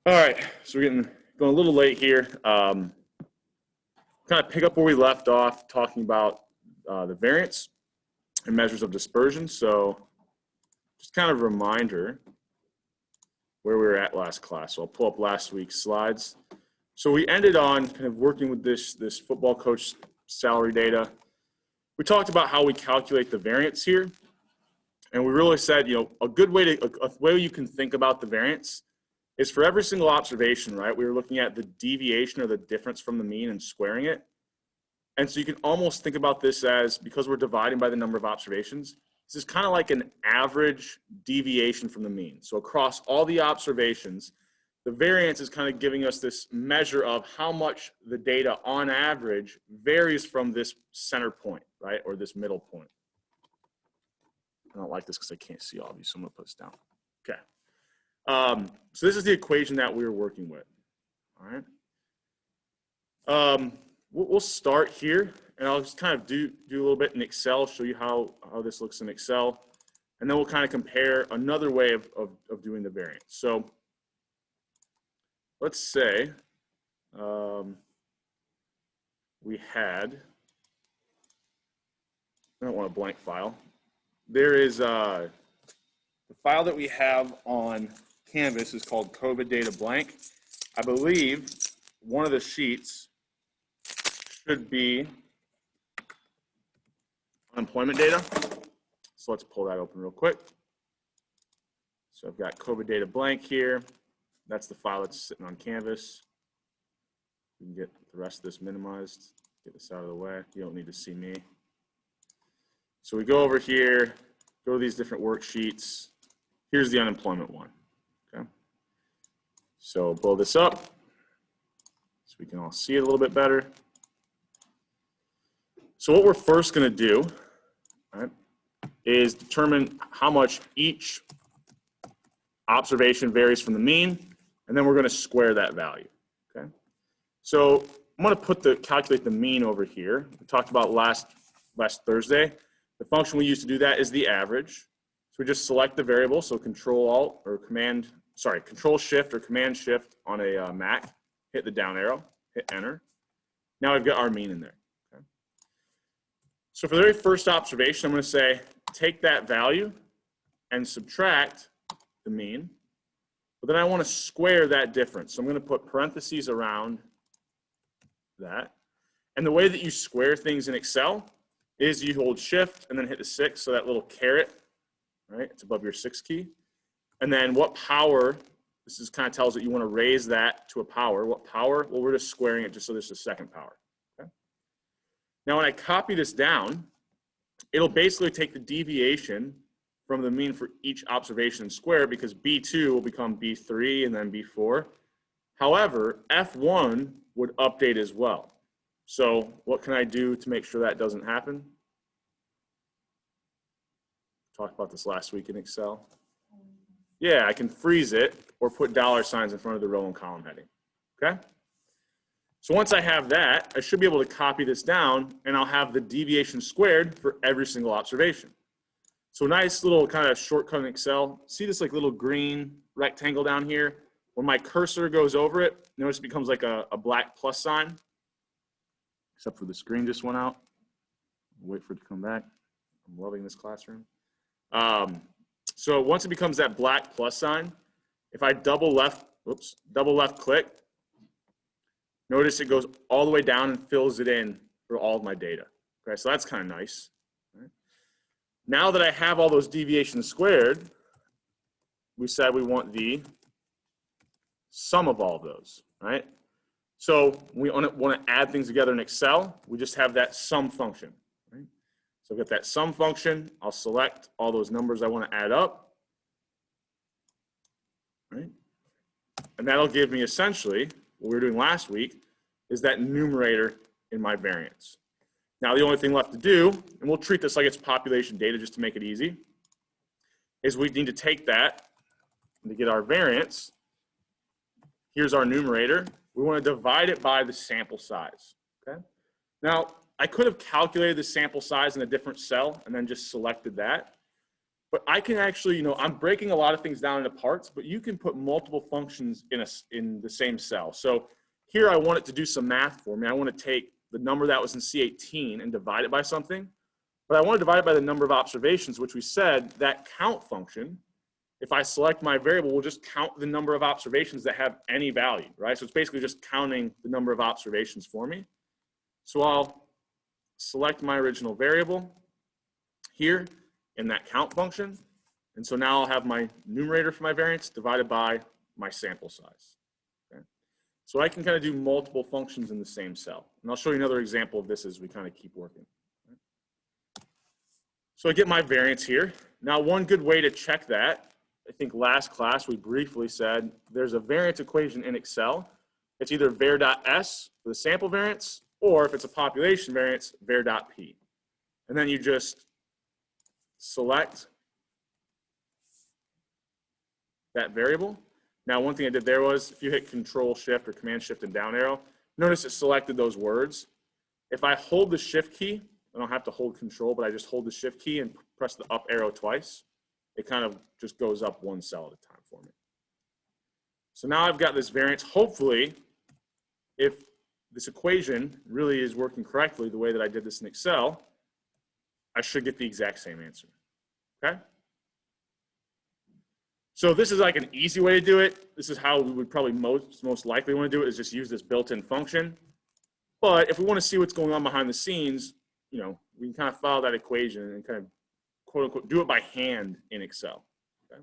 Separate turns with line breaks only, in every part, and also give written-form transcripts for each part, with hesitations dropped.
All right, so we're going a little late here. Kind of pick up where we left off, talking about the variance and measures of dispersion. So just kind of a reminder where we were at last class. So I'll pull up last week's slides. So we ended on kind of working with this football coach salary data. We talked about how we calculate the variance here. And we really said, a good way a way you can think about the variance is for every single observation, right? We were looking at the deviation or the difference from the mean and squaring it. And so you can almost think about this as, because we're dividing by the number of observations, this is kind of like an average deviation from the mean. So across all the observations, the variance is kind of giving us this measure of how much the data on average varies from this center point, right? Or this middle point. I don't like this because I can't see all of you, so I'm going to put this down. Okay. So this is the equation that we were working with. All right. We'll start here, and I'll just kind of do a little bit in Excel, show you how this looks in Excel, and then we'll kind of compare another way of doing the variance. So let's say we had, I don't want a blank file. There is the file that we have on Canvas is called COVID data blank. I believe one of the sheets should be unemployment data. So let's pull that open real quick. So I've got COVID data blank here. That's the file that's sitting on Canvas. We can get the rest of this minimized, get this out of the way. You don't need to see me. So we go over here, go to these different worksheets. Here's the unemployment one, okay? So blow this up so we can all see it a little bit better. So what we're first gonna do, all right, is determine how much each observation varies from the mean, and then we're gonna square that value, okay? So I'm gonna calculate the mean over here. We talked about last Thursday. The function we use to do that is the average. So we just select the variable, so Control Shift or Command Shift on a Mac, hit the down arrow, hit Enter. Now we've got our mean in there. Okay. So for the very first observation, I'm going to say take that value and subtract the mean, but then I want to square that difference. So I'm going to put parentheses around that. And the way that you square things in Excel is you hold Shift and then hit the 6, so that little caret, right? It's above your 6 key. And then what power, this is kind of tells that you want to raise that to a power. What power? Well, we're just squaring it just so there's a second power. Okay? Now, when I copy this down, it'll basically take the deviation from the mean for each observation and square, because B2 will become B3 and then B4. However, F1 would update as well. So what can I do to make sure that doesn't happen? Talked about this last week in Excel. Yeah, I can freeze it or put $signs in front of the row and column heading, okay? So once I have that, I should be able to copy this down, and I'll have the deviation squared for every single observation. So nice little kind of shortcut in Excel. See this like little green rectangle down here? When my cursor goes over it, notice it becomes like a black plus sign. Except for the screen just went out. Wait for it to come back. I'm loving this classroom. So once it becomes that black plus sign, if I double left click, notice it goes all the way down and fills it in for all of my data. Okay, so that's kind of nice. Right? Now that I have all those deviations squared, we said we want the sum of all of those, right? So we want to add things together in Excel. We just have that sum function. Right? So I've got that sum function. I'll select all those numbers I want to add up. Right? And that'll give me essentially, what we were doing last week, is that numerator in my variance. Now the only thing left to do, and we'll treat this like it's population data just to make it easy, is we need to take that and to get our variance. Here's our numerator. We want to divide it by the sample size, okay? Now, I could have calculated the sample size in a different cell and then just selected that. But I can actually, I'm breaking a lot of things down into parts, but you can put multiple functions in the same cell. So here I want it to do some math for me. I want to take the number that was in C18 and divide it by something. But I want to divide it by the number of observations, which we said that count function, if I select my variable, will just count the number of observations that have any value, right? So it's basically just counting the number of observations for me. So I'll select my original variable here in that count function. And so now I'll have my numerator for my variance divided by my sample size. Okay? So I can kind of do multiple functions in the same cell. And I'll show you another example of this as we kind of keep working. Okay? So I get my variance here. Now, one good way to check that, I think last class we briefly said there's a variance equation in Excel. It's either var.s for the sample variance, or if it's a population variance, var.p. And then you just select that variable. Now, one thing I did there was if you hit Control Shift or Command Shift and down arrow, notice it selected those words. If I hold the Shift key, I don't have to hold Control, but I just hold the Shift key and press the up arrow twice, it kind of just goes up one cell at a time for me. So now I've got this variance. Hopefully, if this equation really is working correctly the way that I did this in Excel, I should get the exact same answer, okay? So this is like an easy way to do it. This is how we would probably most likely want to do it, is just use this built-in function. But if we want to see what's going on behind the scenes, we can kind of follow that equation and kind of quote unquote do it by hand in Excel, okay?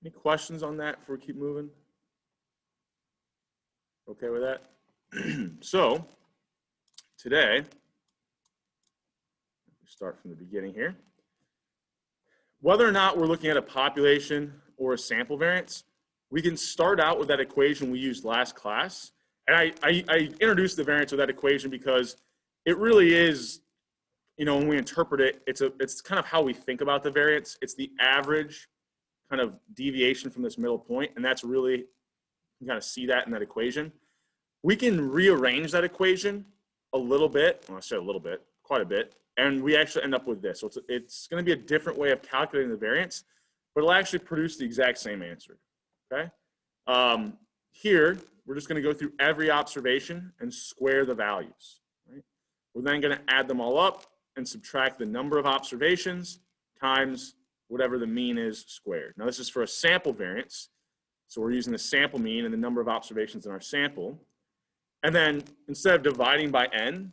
Any questions on that before we keep moving? Okay with that? So today, start from the beginning here. Whether or not we're looking at a population or a sample variance, we can start out with that equation we used last class. And I introduced the variance with that equation because it really is, when we interpret it, it's kind of how we think about the variance. It's the average kind of deviation from this middle point, and that's really, you can kind of see that in that equation. We can rearrange that equation a little bit, well, I say a little bit, quite a bit, and we actually end up with this. So it's going to be a different way of calculating the variance, but it'll actually produce the exact same answer, okay? Here, we're just going to go through every observation and square the values, right? We're then going to add them all up and subtract the number of observations times whatever the mean is squared. Now, this is for a sample variance, so we're using the sample mean and the number of observations in our sample. And then instead of dividing by n,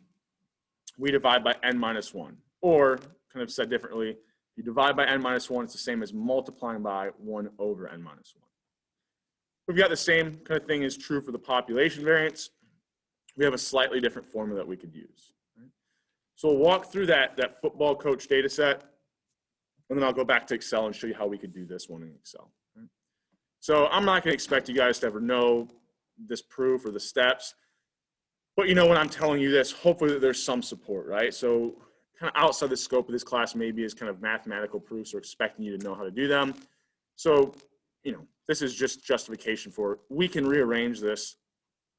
we divide by n minus 1. Or, kind of said differently, if you divide by n minus 1, it's the same as multiplying by 1 over n minus 1. We've got the same kind of thing is true for the population variance. We have a slightly different formula that we could use. Right? So we'll walk through that football coach data set, and then I'll go back to Excel and show you how we could do this one in Excel. Right? So I'm not going to expect you guys to ever know this proof or the steps. But when I'm telling you this, hopefully there's some support, right? So kind of outside the scope of this class maybe is kind of mathematical proofs or expecting you to know how to do them. So, this is just justification for we can rearrange this,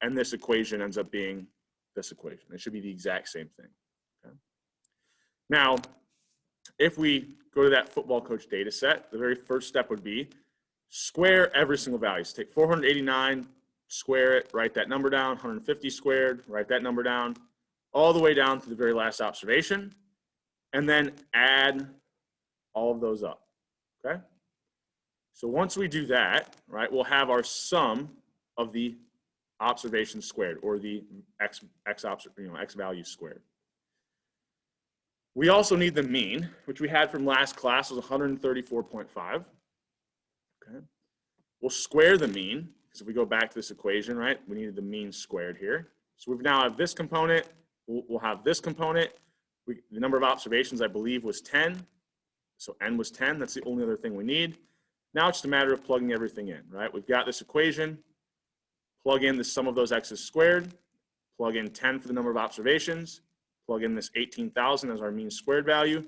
and this equation ends up being this equation. It should be the exact same thing. Okay? Now, if we go to that football coach data set, the very first step would be square every single value. So take 489, square it, write that number down, 150 squared, write that number down, all the way down to the very last observation, and then add all of those up, okay? So once we do that, right, we'll have our sum of the observations squared, or the x values squared. We also need the mean, which we had from last class was 134.5. Okay. We'll square the mean, because if we go back to this equation, right, we needed the mean squared here. So we now have this component, we'll have this component. The number of observations, I believe, was 10. So n was 10, that's the only other thing we need. Now it's just a matter of plugging everything in, right? We've got this equation, plug in the sum of those x's squared, plug in 10 for the number of observations, plug in this 18,000 as our mean squared value,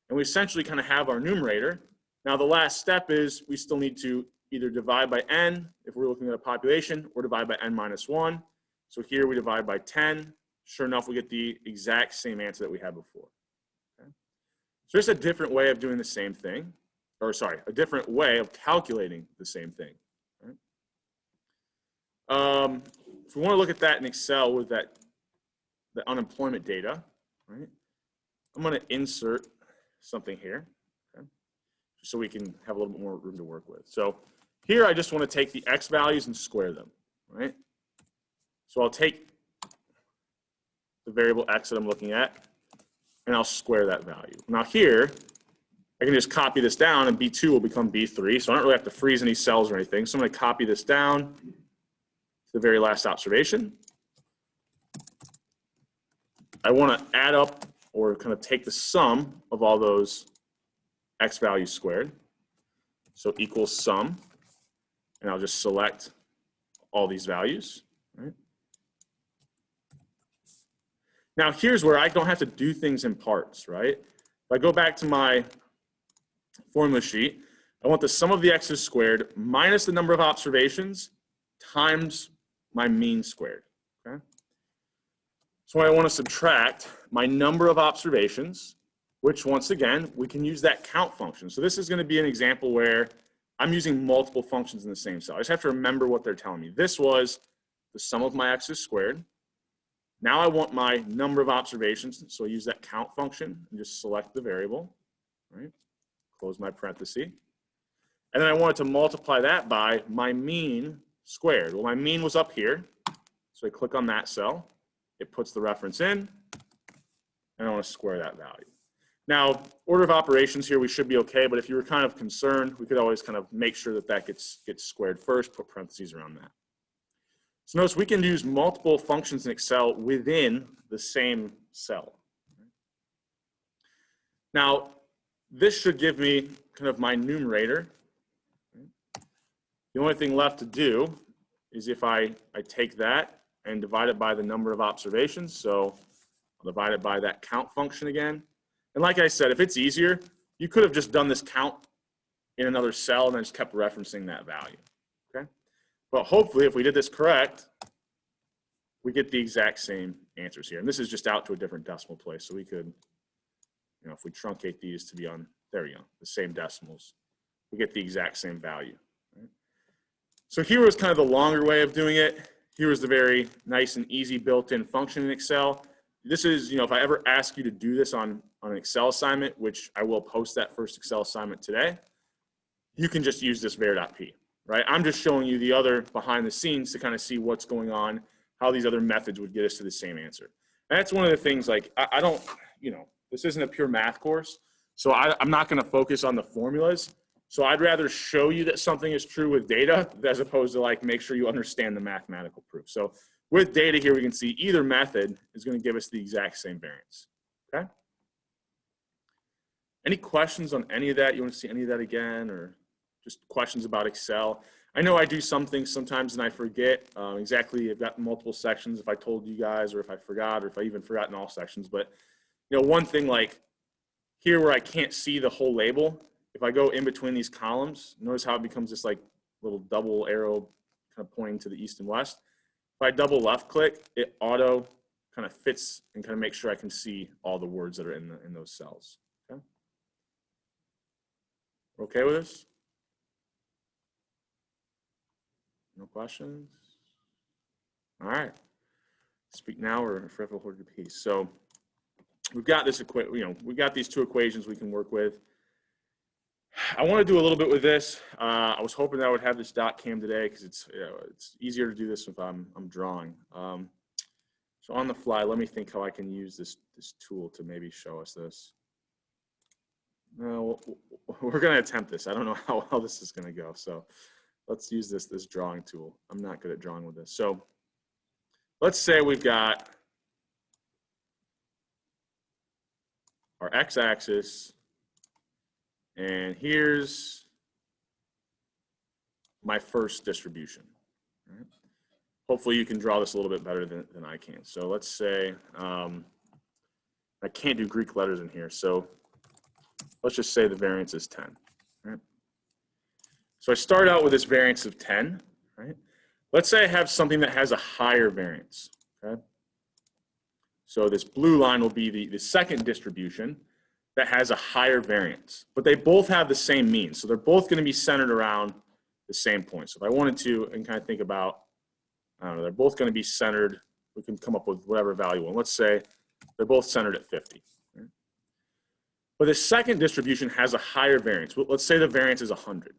and we essentially kind of have our numerator. Now the last step is we still need to either divide by n if we're looking at a population, or divide by n minus 1. So here we divide by 10. Sure enough, we get the exact same answer that we had before. Okay? So there's a different way of doing the same thing, or sorry, a different way of calculating the same thing. Right? If we want to look at that in Excel with the unemployment data, right? I'm going to insert something here, okay? Just so we can have a little bit more room to work with. So here I just want to take the X values and square them, right? So I'll take the variable X that I'm looking at, and I'll square that value. Now here, I can just copy this down, and B2 will become B3, so I don't really have to freeze any cells or anything. So I'm going to copy this down to the very last observation. I want to add up or kind of take the sum of all those X values squared. So equals sum, and I'll just select all these values. Right? Now here's where I don't have to do things in parts, right? If I go back to my formula sheet, I want the sum of the X's squared minus the number of observations times my mean squared, okay? So I want to subtract my number of observations, which once again, we can use that count function. So this is going to be an example where I'm using multiple functions in the same cell. I just have to remember what they're telling me. This was the sum of my X's squared. Now I want my number of observations, so I use that count function and just select the variable, right? Close my parenthesis. And then I wanted to multiply that by my mean squared. Well, my mean was up here, so I click on that cell. It puts the reference in, and I want to square that value. Now, order of operations here, we should be okay, but if you were kind of concerned, we could always kind of make sure that that gets squared first, put parentheses around that. So notice we can use multiple functions in Excel within the same cell. Now, this should give me kind of my numerator. The only thing left to do is if I take that and divide it by the number of observations. So I'll divide it by that count function again. And like I said, if it's easier, you could have just done this count in another cell and then just kept referencing that value, okay? But hopefully, if we did this correct, we get the exact same answers here. And this is just out to a different decimal place. So we could, you know, if we truncate these to be on, there we go, the same decimals, we get the exact same value. Right? So here was kind of the longer way of doing it. Here was the very nice and easy built-in function in Excel. This is, you know, if I ever ask you to do this on an Excel assignment, which I will post that first Excel assignment today, you can just use this var.p, right? I'm just showing you the other behind the scenes to kind of see what's going on, how these other methods would get us to the same answer. And that's one of the things, like, I don't, you know, this isn't a pure math course, so I'm not going to focus on the formulas. So I'd rather show you that something is true with data as opposed to like make sure you understand the mathematical proof. So with data here, we can see either method is going to give us the exact same variance, okay? Any questions on any of that? You want to see any of that again, or just questions about Excel? I know I do some things sometimes and I forget exactly. I've got multiple sections if I told you guys, or if I forgot, or if I even forgot in all sections. But you know, one thing like here where I can't see the whole label, if I go in between these columns, notice how it becomes this like little double arrow kind of pointing to the east and west. If I double left click, it auto kind of fits and kind of makes sure I can see all the words that are in those cells. Okay, we're okay with this? No questions? All right. Speak now or forever hold your peace. So we've got this we've got these two equations we can work with. I want to do a little bit with this. I was hoping that I would have this dot cam today because it's easier to do this if I'm drawing. So on the fly, let me think how I can use this tool to maybe show us this. No, we're going to attempt this. I don't know how well this is going to go. So let's use this drawing tool. I'm not good at drawing with this. So let's say we've got our x-axis, and here's my first distribution. Right? Hopefully you can draw this a little bit better than I can. So let's say, I can't do Greek letters in here. So let's just say the variance is 10. Right? So I start out with this variance of 10. Right? Let's say I have something that has a higher variance. Okay? So this blue line will be the second distribution. that has a higher variance, but they both have the same mean. So they're both going to be centered around the same point. So if I wanted to and kind of think about, I don't know, they're both going to be centered. We can come up with whatever value we want. Let's say they're both centered at 50. Right? But the second distribution has a higher variance. Let's say the variance is 100.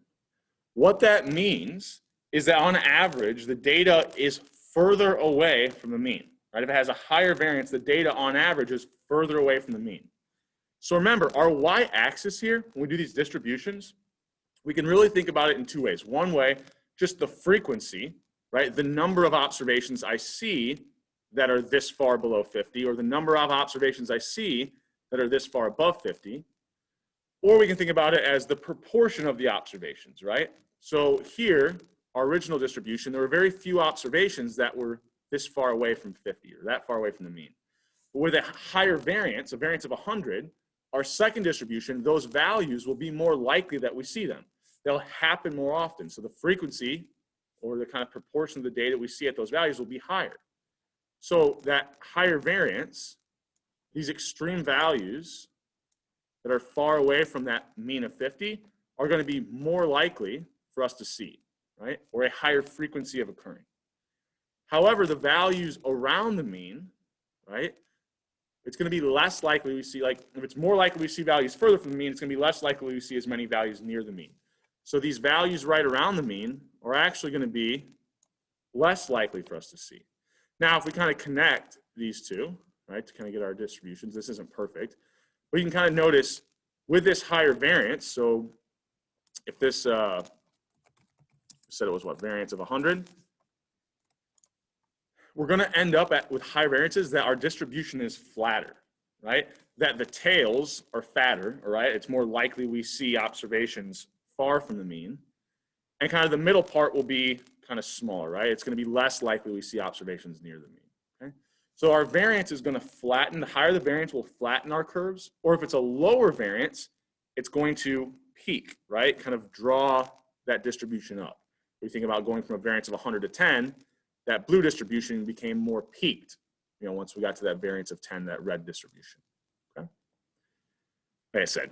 What that means is that on average, the data is further away from the mean. Right? If it has a higher variance, the data on average is further away from the mean. So remember, our y-axis here, when we do these distributions, we can really think about it in two ways. One way, just the frequency, right? The number of observations I see that are this far below 50, or the number of observations I see that are this far above 50. Or we can think about it as the proportion of the observations, right? So here, our original distribution, there were very few observations that were this far away from 50, or that far away from the mean. But with a higher variance, a variance of 100, our second distribution, those values will be more likely that we see them. They'll happen more often. So the frequency or the kind of proportion of the data we see at those values will be higher. So that higher variance, these extreme values that are far away from that mean of 50 are going to be more likely for us to see, right? Or a higher frequency of occurring. However, the values around the mean, right? It's going to be less likely we see, like, if it's more likely we see values further from the mean, it's going to be less likely we see as many values near the mean. So these values right around the mean are actually going to be less likely for us to see. Now, if we kind of connect these two, right, to kind of get our distributions, this isn't perfect, but you can kind of notice with this higher variance, so if this said it was what, variance of 100, we're going to end up with high variances that our distribution is flatter, right? That the tails are fatter, all right? It's more likely we see observations far from the mean. And kind of the middle part will be kind of smaller, right? It's going to be less likely we see observations near the mean, okay? So our variance is going to flatten. The higher the variance will flatten our curves. Or if it's a lower variance, it's going to peak, right? Kind of draw that distribution up. We think about going from a variance of 100 to 10, that blue distribution became more peaked, you know, once we got to that variance of 10, that red distribution, okay? Like I said,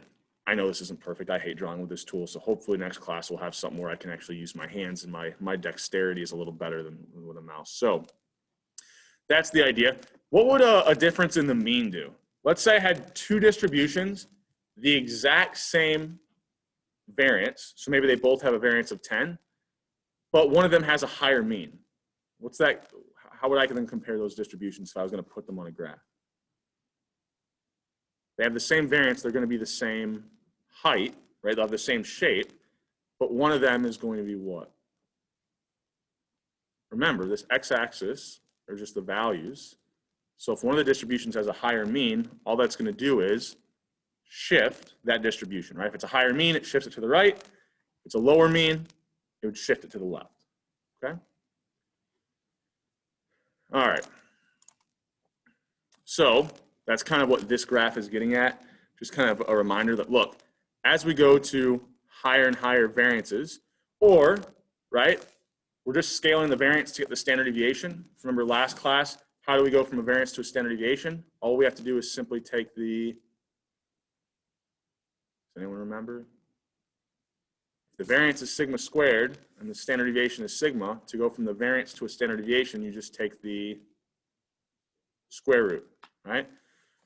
I know this isn't perfect. I hate drawing with this tool, so hopefully next class we'll have something where I can actually use my hands and my dexterity is a little better than with a mouse. So that's the idea. What would a difference in the mean do? Let's say I had two distributions, the exact same variance, so maybe they both have a variance of 10, but one of them has a higher mean. What's that? How would I then compare those distributions if I was going to put them on a graph? They have the same variance. They're going to be the same height, right? They'll have the same shape, but one of them is going to be what? Remember, this x-axis are just the values. So if one of the distributions has a higher mean, all that's going to do is shift that distribution, right? If it's a higher mean, it shifts it to the right. If it's a lower mean, it would shift it to the left, okay? All right. So that's kind of what this graph is getting at. Just kind of a reminder that, look, as we go to higher and higher variances, or, right, we're just scaling the variance to get the standard deviation. Remember last class, how do we go from a variance to a standard deviation? All we have to do is simply take the, does anyone remember? The variance is sigma squared, and the standard deviation is sigma. To go from the variance to a standard deviation, you just take the square root, right?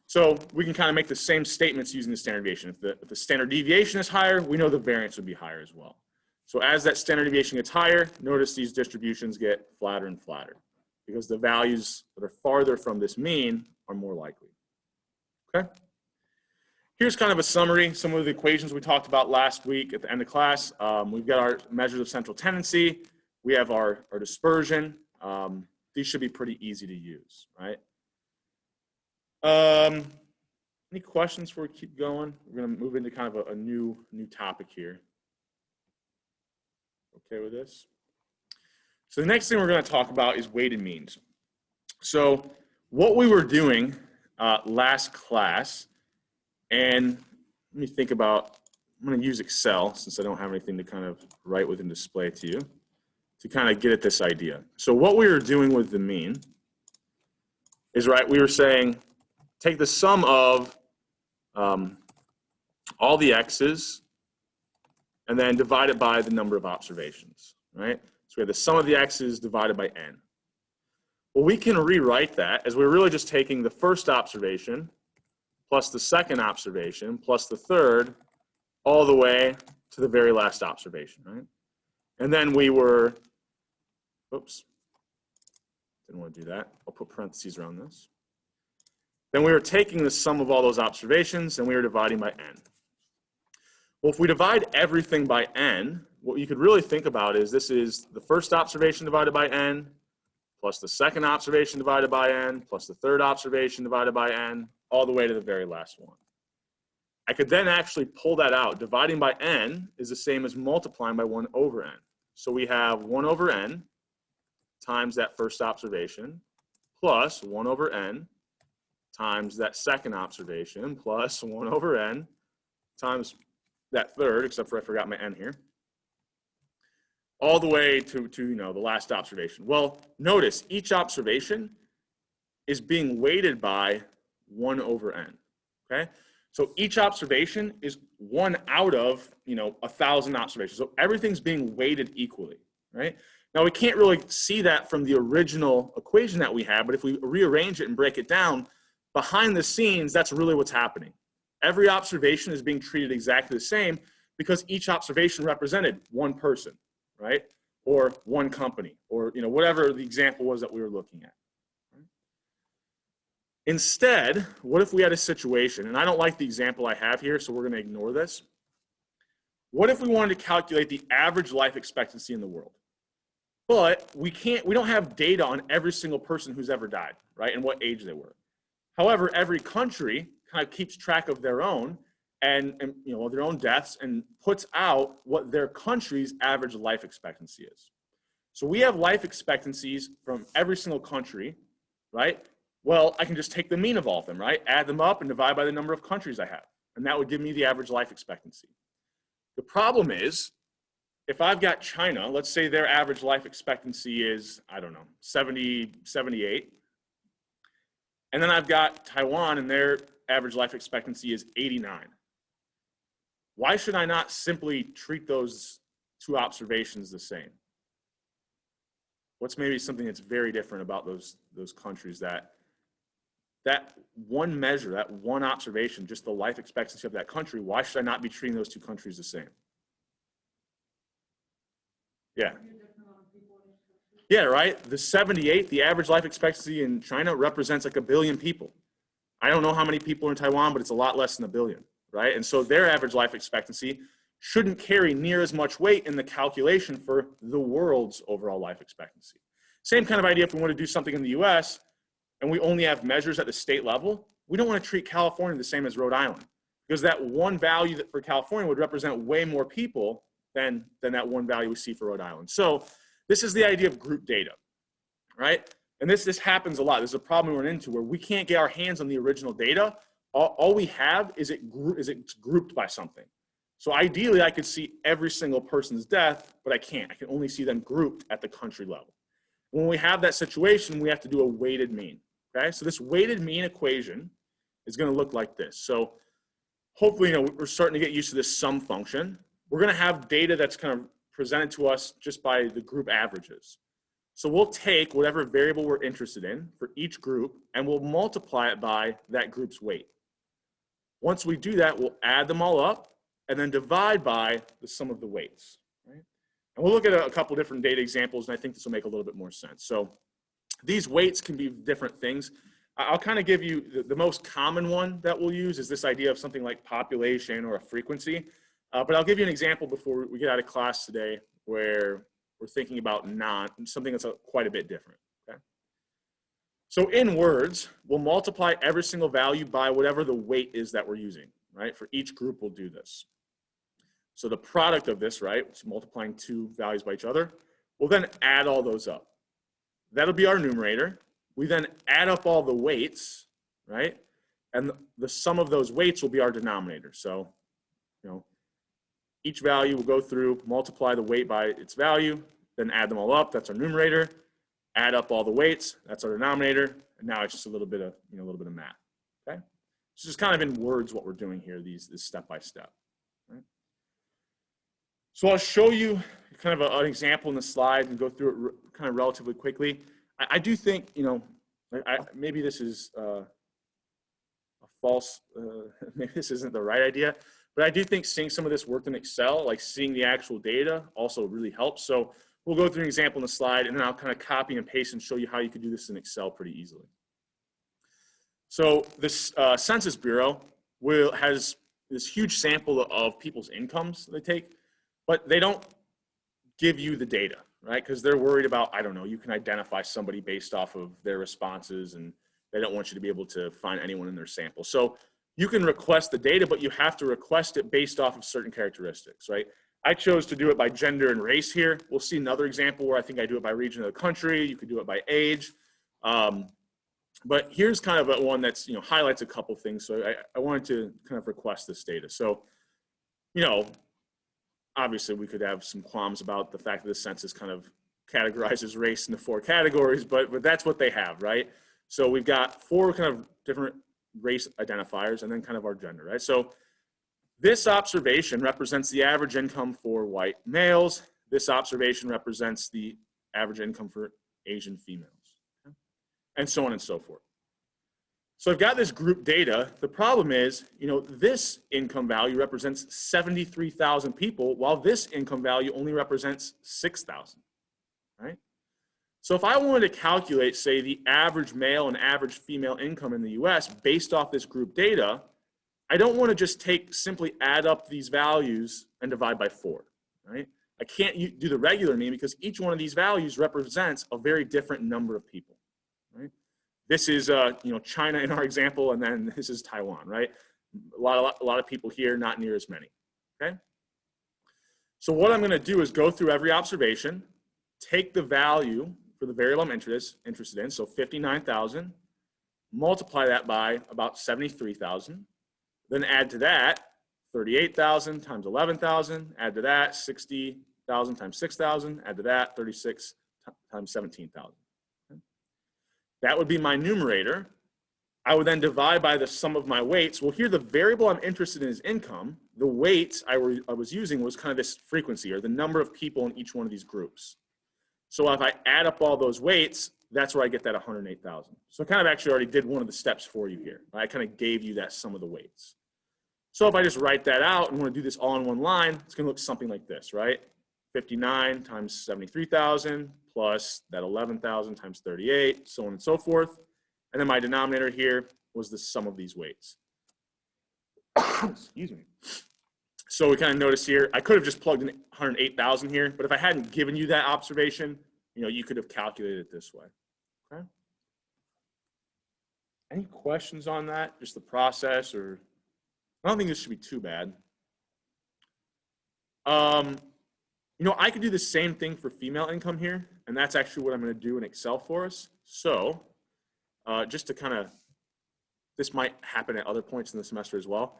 So we can kind of make the same statements using the standard deviation. If the standard deviation is higher, we know the variance would be higher as well. So as that standard deviation gets higher, notice these distributions get flatter and flatter because the values that are farther from this mean are more likely, okay? Here's kind of a summary, some of the equations we talked about last week at the end of class. We've got our measures of central tendency. We have our dispersion. These should be pretty easy to use, right? Any questions before we keep going? We're going to move into kind of a new topic here. Okay with this? So the next thing we're going to talk about is weighted means. So what we were doing last class, and let me think about, I'm going to use Excel since I don't have anything to kind of write with and display to you to kind of get at this idea. So what we were doing with the mean is, right, we were saying take the sum of all the x's, and then divide it by the number of observations, right? So we have the sum of the x's divided by n. Well, we can rewrite that as we're really just taking the first observation plus the second observation plus the third all the way to the very last observation, right? And then we were, oops, didn't want to do that. I'll put parentheses around this. Then we were taking the sum of all those observations and we were dividing by n. Well, if we divide everything by n, what you could really think about is this is the first observation divided by n, plus the second observation divided by n, plus the third observation divided by n, all the way to the very last one. I could then actually pull that out. Dividing by n is the same as multiplying by 1 over n. So we have 1 over n times that first observation plus 1 over n times that second observation plus 1 over n times that third, except for I forgot my n here, all the way to the last observation. Well, notice each observation is being weighted by 1 over n, okay? So each observation is 1 out of 1,000 observations. So everything's being weighted equally, right? Now we can't really see that from the original equation that we had, but if we rearrange it and break it down, behind the scenes, that's really what's happening. Every observation is being treated exactly the same because each observation represented one person, right? Or one company, or whatever the example was that we were looking at. Instead, what if we had a situation, and I don't like the example I have here, so we're going to ignore this. What if we wanted to calculate the average life expectancy in the world? But we don't have data on every single person who's ever died, right, and what age they were. However, every country kind of keeps track of their own and their own deaths and puts out what their country's average life expectancy is. So we have life expectancies from every single country, right? Well, I can just take the mean of all of them, right? Add them up and divide by the number of countries I have. And that would give me the average life expectancy. The problem is, if I've got China, let's say their average life expectancy is, 70, 78. And then I've got Taiwan and their average life expectancy is 89. Why should I not simply treat those two observations the same? What's maybe something that's very different about those countries that one measure, that one observation, just the life expectancy of that country, why should I not be treating those two countries the same? Yeah. Yeah, right? The 78, the average life expectancy in China represents like 1 billion people. I don't know how many people are in Taiwan, but it's a lot less than 1 billion, right? And so their average life expectancy shouldn't carry near as much weight in the calculation for the world's overall life expectancy. Same kind of idea if we want to do something in the US and we only have measures at the state level, we don't want to treat California the same as Rhode Island because that one value that for California would represent way more people than that one value we see for Rhode Island. So this is the idea of group data, right? And this happens a lot. This is a problem we run into where we can't get our hands on the original data. All we have is it's grouped by something. So ideally, I could see every single person's death, but I can't. I can only see them grouped at the country level. When we have that situation, we have to do a weighted mean, okay? So this weighted mean equation is going to look like this. So hopefully, we're starting to get used to this sum function. We're going to have data that's kind of presented to us just by the group averages. So we'll take whatever variable we're interested in for each group, and we'll multiply it by that group's weight. Once we do that, we'll add them all up and then divide by the sum of the weights. Right? And we'll look at a couple different data examples, and I think this will make a little bit more sense. So these weights can be different things. I'll kind of give you the most common one that we'll use is this idea of something like population or a frequency. But I'll give you an example before we get out of class today where we're thinking about something that's quite a bit different. Okay? So in words, we'll multiply every single value by whatever the weight is that we're using, right? For each group, we'll do this. So the product of this, right, it's multiplying two values by each other, we'll then add all those up. That'll be our numerator. We then add up all the weights, right? And the sum of those weights will be our denominator. So, each value will go through, multiply the weight by its value, then add them all up. That's our numerator. Add up all the weights. That's our denominator. And now it's just a little bit of math. Okay. It's just kind of in words what we're doing here, this step by step. Right? So I'll show you kind of an example in the slide and go through it kind of relatively quickly. I do think, you know, maybe this is a false, maybe this isn't the right idea, but I do think seeing some of this work in Excel, like seeing the actual data, also really helps. So we'll go through an example in the slide, and then I'll kind of copy and paste and show you how you could do this in Excel pretty easily. So this Census Bureau has this huge sample of people's incomes they take, but they don't give you the data, right? Because they're worried about, I don't know, you can identify somebody based off of their responses, and they don't want you to be able to find anyone in their sample. So you can request the data, but you have to request it based off of certain characteristics, right? I chose to do it by gender and race here. We'll see another example where I think I do it by region of the country. You could do it by age. But here's kind of one that's, you know, highlights a couple things. So I wanted to kind of request this data. So, you know, obviously we could have some qualms about the fact that the census kind of categorizes race into 4 categories, but that's what they have, right? So we've got 4 kind of different race identifiers and then kind of our gender, right? So this observation represents the average income for white males. This observation represents the average income for Asian females, okay? And so on and so forth. So I've got this group data. The problem is, you know, this income value represents 73,000 people, while this income value only represents 6,000, right? So if I wanted to calculate, say, the average male and average female income in the US based off this group data, I don't want to just simply add up these values and divide by 4, right? I can't do the regular mean because each one of these values represents a very different number of people, right? This is, you know, China in our example, and then this is Taiwan, right? A lot of people here, not near as many, okay? So what I'm going to do is go through every observation, take the value for the variable I'm interested in, so 59,000, multiply that by about 73,000, then add to that 38,000 times 11,000, add to that 60,000 times 6,000, add to that 36 times 17,000. That would be my numerator. I would then divide by the sum of my weights. Well, here the variable I'm interested in is income. The weights I was using was kind of this frequency, or the number of people in each one of these groups. So if I add up all those weights, that's where I get that 108,000. So I kind of actually already did one of the steps for you here. I kind of gave you that sum of the weights. So if I just write that out and want to do this all in one line, it's going to look something like this, right? 59 times 73,000 plus that 11,000 times 38, so on and so forth. And then my denominator here was the sum of these weights. Excuse me. So we kind of notice here, I could have just plugged in 108,000 here, but if I hadn't given you that observation, you know, you could have calculated it this way, okay? Any questions on that? Just the process, or? I don't think this should be too bad. You know, I could do the same thing for female income here, and that's actually what I'm going to do in Excel for us. So just to kind of, this might happen at other points in the semester as well.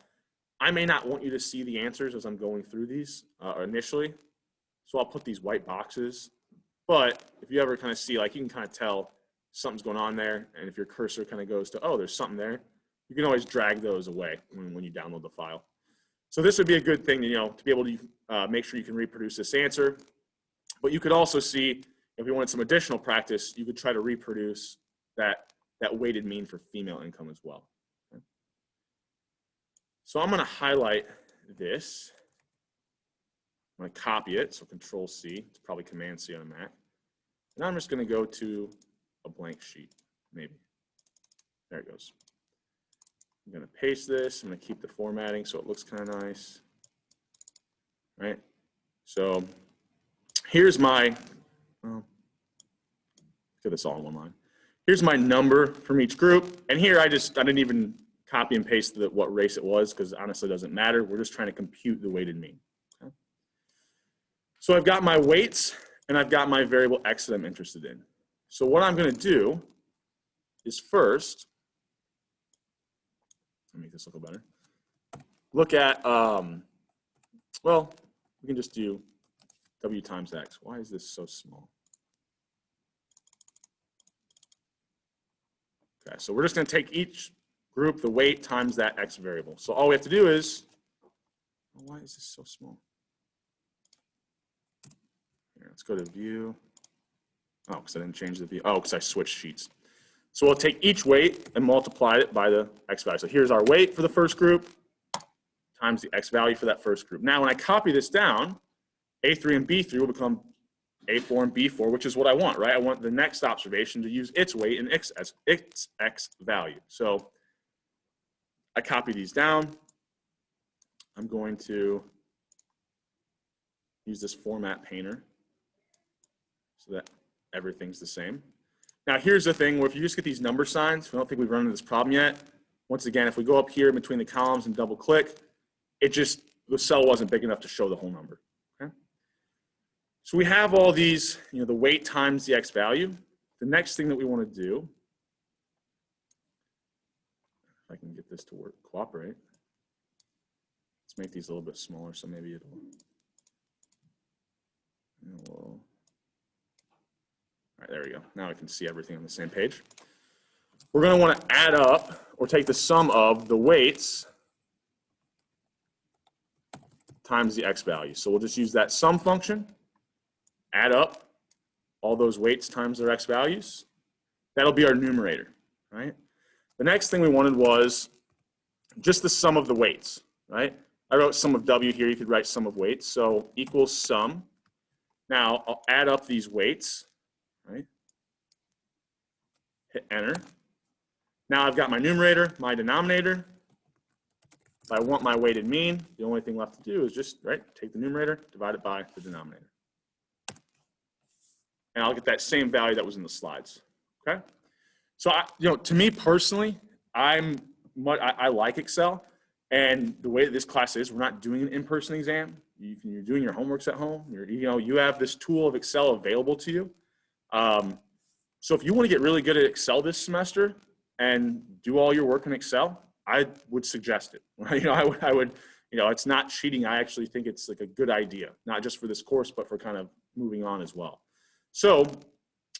I may not want you to see the answers as I'm going through these initially, so I'll put these white boxes. But if you ever kind of see, like, you can kind of tell something's going on there, and if your cursor kind of goes to, oh, there's something there, you can always drag those away when you download the file. So this would be a good thing, you know, to be able to make sure you can reproduce this answer. But you could also see, if you wanted some additional practice, you could try to reproduce that weighted mean for female income as well. Okay. So I'm going to highlight this. I'm going to copy it, so Control C. It's probably Command C on a Mac. And I'm just going to go to a blank sheet, maybe. There it goes. I'm going to paste this. I'm going to keep the formatting so it looks kind of nice. Right? So here's my, well, get this all in one line. Here's my number from each group. And here I didn't even copy and paste what race it was, because honestly it doesn't matter. We're just trying to compute the weighted mean. Okay? So I've got my weights and I've got my variable X that I'm interested in. So what I'm going to do is first, let me make this look a little better. Look at, well, we can just do W times X. Why is this so small? Okay, so we're just going to take each group, the weight times that X variable. So all we have to do is, oh, why is this so small? Here, let's go to view. Oh, because I didn't change the view. Oh, because I switched sheets. So we'll take each weight and multiply it by the X value. So here's our weight for the first group times the X value for that first group. Now, when I copy this down, A3 and B3 will become A4 and B4, which is what I want, right? I want the next observation to use its weight and its X value. So I copy these down. I'm going to use this format painter so that everything's the same. Now here's the thing, where if you just get these number signs, we don't think we've run into this problem yet. Once again, if we go up here between the columns and double click, the cell wasn't big enough to show the whole number, okay? So we have all these, the weight times the X value. The next thing that we want to do, if I can get this to work, cooperate. Let's make these a little bit smaller, so maybe it'll, all right, there we go. Now I can see everything on the same page. We're going to want to add up or take the sum of the weights times the X value. So we'll just use that sum function, add up all those weights times their X values. That'll be our numerator, right? The next thing we wanted was just the sum of the weights, right? I wrote sum of W here. You could write sum of weights. So equals sum. Now I'll add up these weights, right? Hit enter. Now I've got my numerator, my denominator. If I want my weighted mean, the only thing left to do is just, right, take the numerator, divide it by the denominator. And I'll get that same value that was in the slides, okay? So, to me personally, I like Excel. And the way that this class is, we're not doing an in-person exam. You're doing your homeworks at home. You have this tool of Excel available to you. So if you want to get really good at Excel this semester and do all your work in Excel, I would suggest it. I would, it's not cheating. I actually think it's like a good idea, not just for this course, but for kind of moving on as well. So,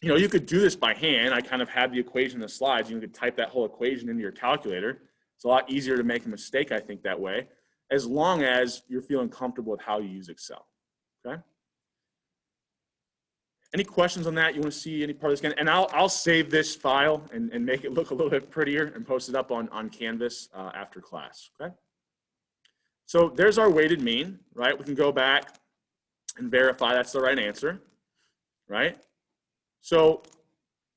you could do this by hand. I kind of had the equation in the slides. You could type that whole equation into your calculator. It's a lot easier to make a mistake, I think, that way, as long as you're feeling comfortable with how you use Excel, okay? Any questions on that? You want to see any part of this again? And I'll save this file and make it look a little bit prettier and post it up on Canvas after class, okay? So there's our weighted mean, right? We can go back and verify that's the right answer, right? So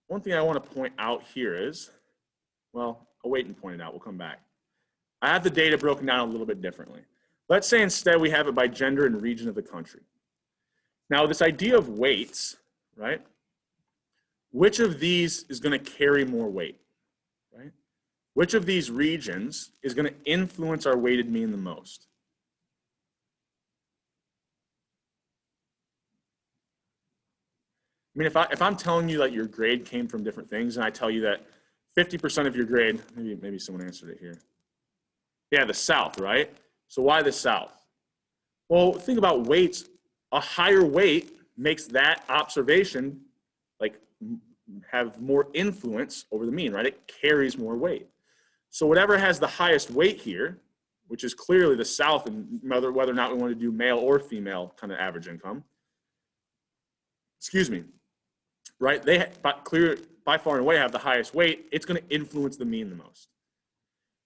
one thing I want to point out here is, well, I'll wait and point it out. We'll come back. I have the data broken down a little bit differently. Let's say instead we have it by gender and region of the country. Now this idea of weights, right? Which of these is going to carry more weight, right? Which of these regions is going to influence our weighted mean the most? I mean, if I'm telling you that your grade came from different things, and I tell you that 50% of your grade, maybe someone answered it here. Yeah, the South, right? So why the South? Well, think about weights. A higher weight makes that observation have more influence over the mean, right? It carries more weight. So whatever has the highest weight here, which is clearly the South, and whether or not we want to do male or female kind of average income, excuse me, right? They by far and away have the highest weight. It's going to influence the mean the most.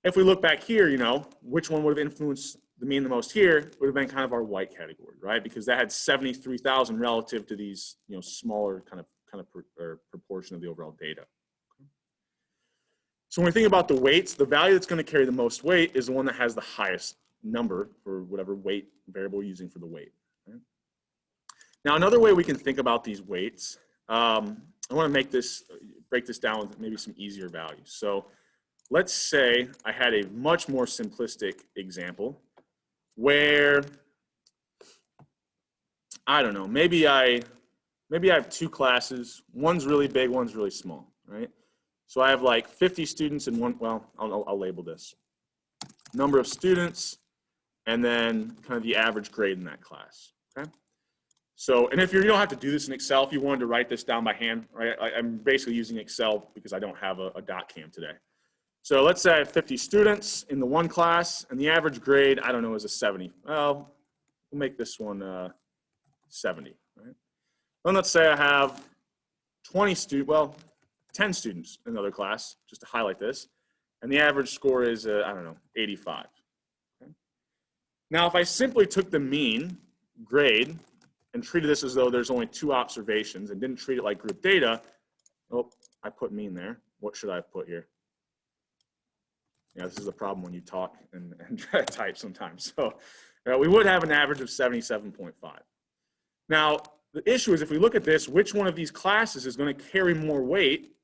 If we look back here, which one would have influenced the mean the most here would have been kind of our white category, right? Because that had 73,000 relative to these, smaller kind of proportion of the overall data. So when we think about the weights, the value that's going to carry the most weight is the one that has the highest number for whatever weight variable we're using for the weight. Right? Now, another way we can think about these weights, I want to break this down with maybe some easier values. So let's say I had a much more simplistic example where, I don't know, maybe I have two classes. One's really big, one's really small, right? So I have like 50 students in one, well, I'll label this. Number of students, and then kind of the average grade in that class, okay? So, and if you don't have to do this in Excel, if you wanted to write this down by hand, right? I'm basically using Excel because I don't have a dot cam today. So let's say I have 50 students in the one class, and the average grade, I don't know, is a 70. Well, we'll make this one 70, right? Then let's say I have 10 students in another class, just to highlight this, and the average score is, I don't know, 85. Okay? Now, if I simply took the mean grade and treated this as though there's only 2 observations and didn't treat it like group data, oh, I put mean there. What should I have put here? Yeah, this is a problem when you talk and try to type sometimes. So we would have an average of 77.5. Now, the issue is if we look at this, which one of these classes is going to carry more weight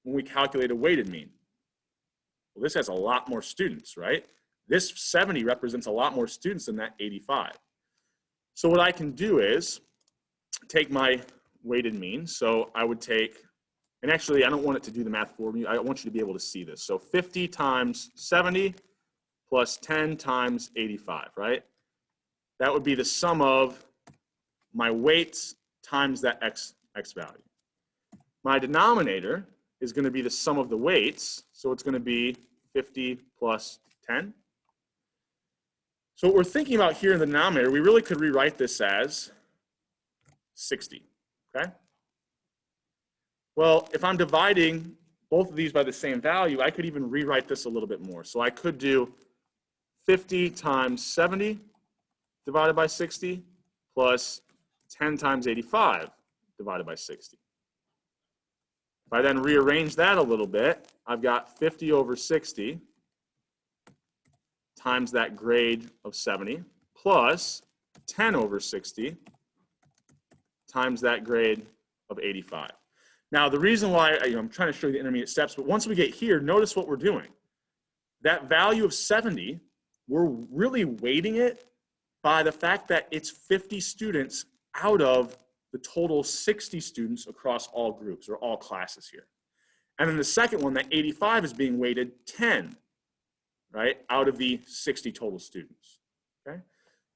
when we calculate a weighted mean? Well, this has a lot more students, right? This 70 represents a lot more students than that 85. So what I can do is take my weighted mean. So I would take, and actually I don't want it to do the math for me. I want you to be able to see this. So 50 times 70 plus 10 times 85, right? That would be the sum of my weights times that x value. My denominator is going to be the sum of the weights, so it's going to be 50 plus 10. So what we're thinking about here in the denominator, we really could rewrite this as 60, okay? Well, if I'm dividing both of these by the same value, I could even rewrite this a little bit more. So I could do 50 times 70 divided by 60 plus 10 times 85 divided by 60. If I then rearrange that a little bit, I've got 50 over 60 times that grade of 70 plus 10 over 60 times that grade of 85. Now, the reason why I'm trying to show you the intermediate steps, but once we get here, notice what we're doing. That value of 70, we're really weighting it by the fact that it's 50 students out of the total 60 students across all groups or all classes here. And then the second one, that 85 is being weighted 10, right, out of the 60 total students, okay?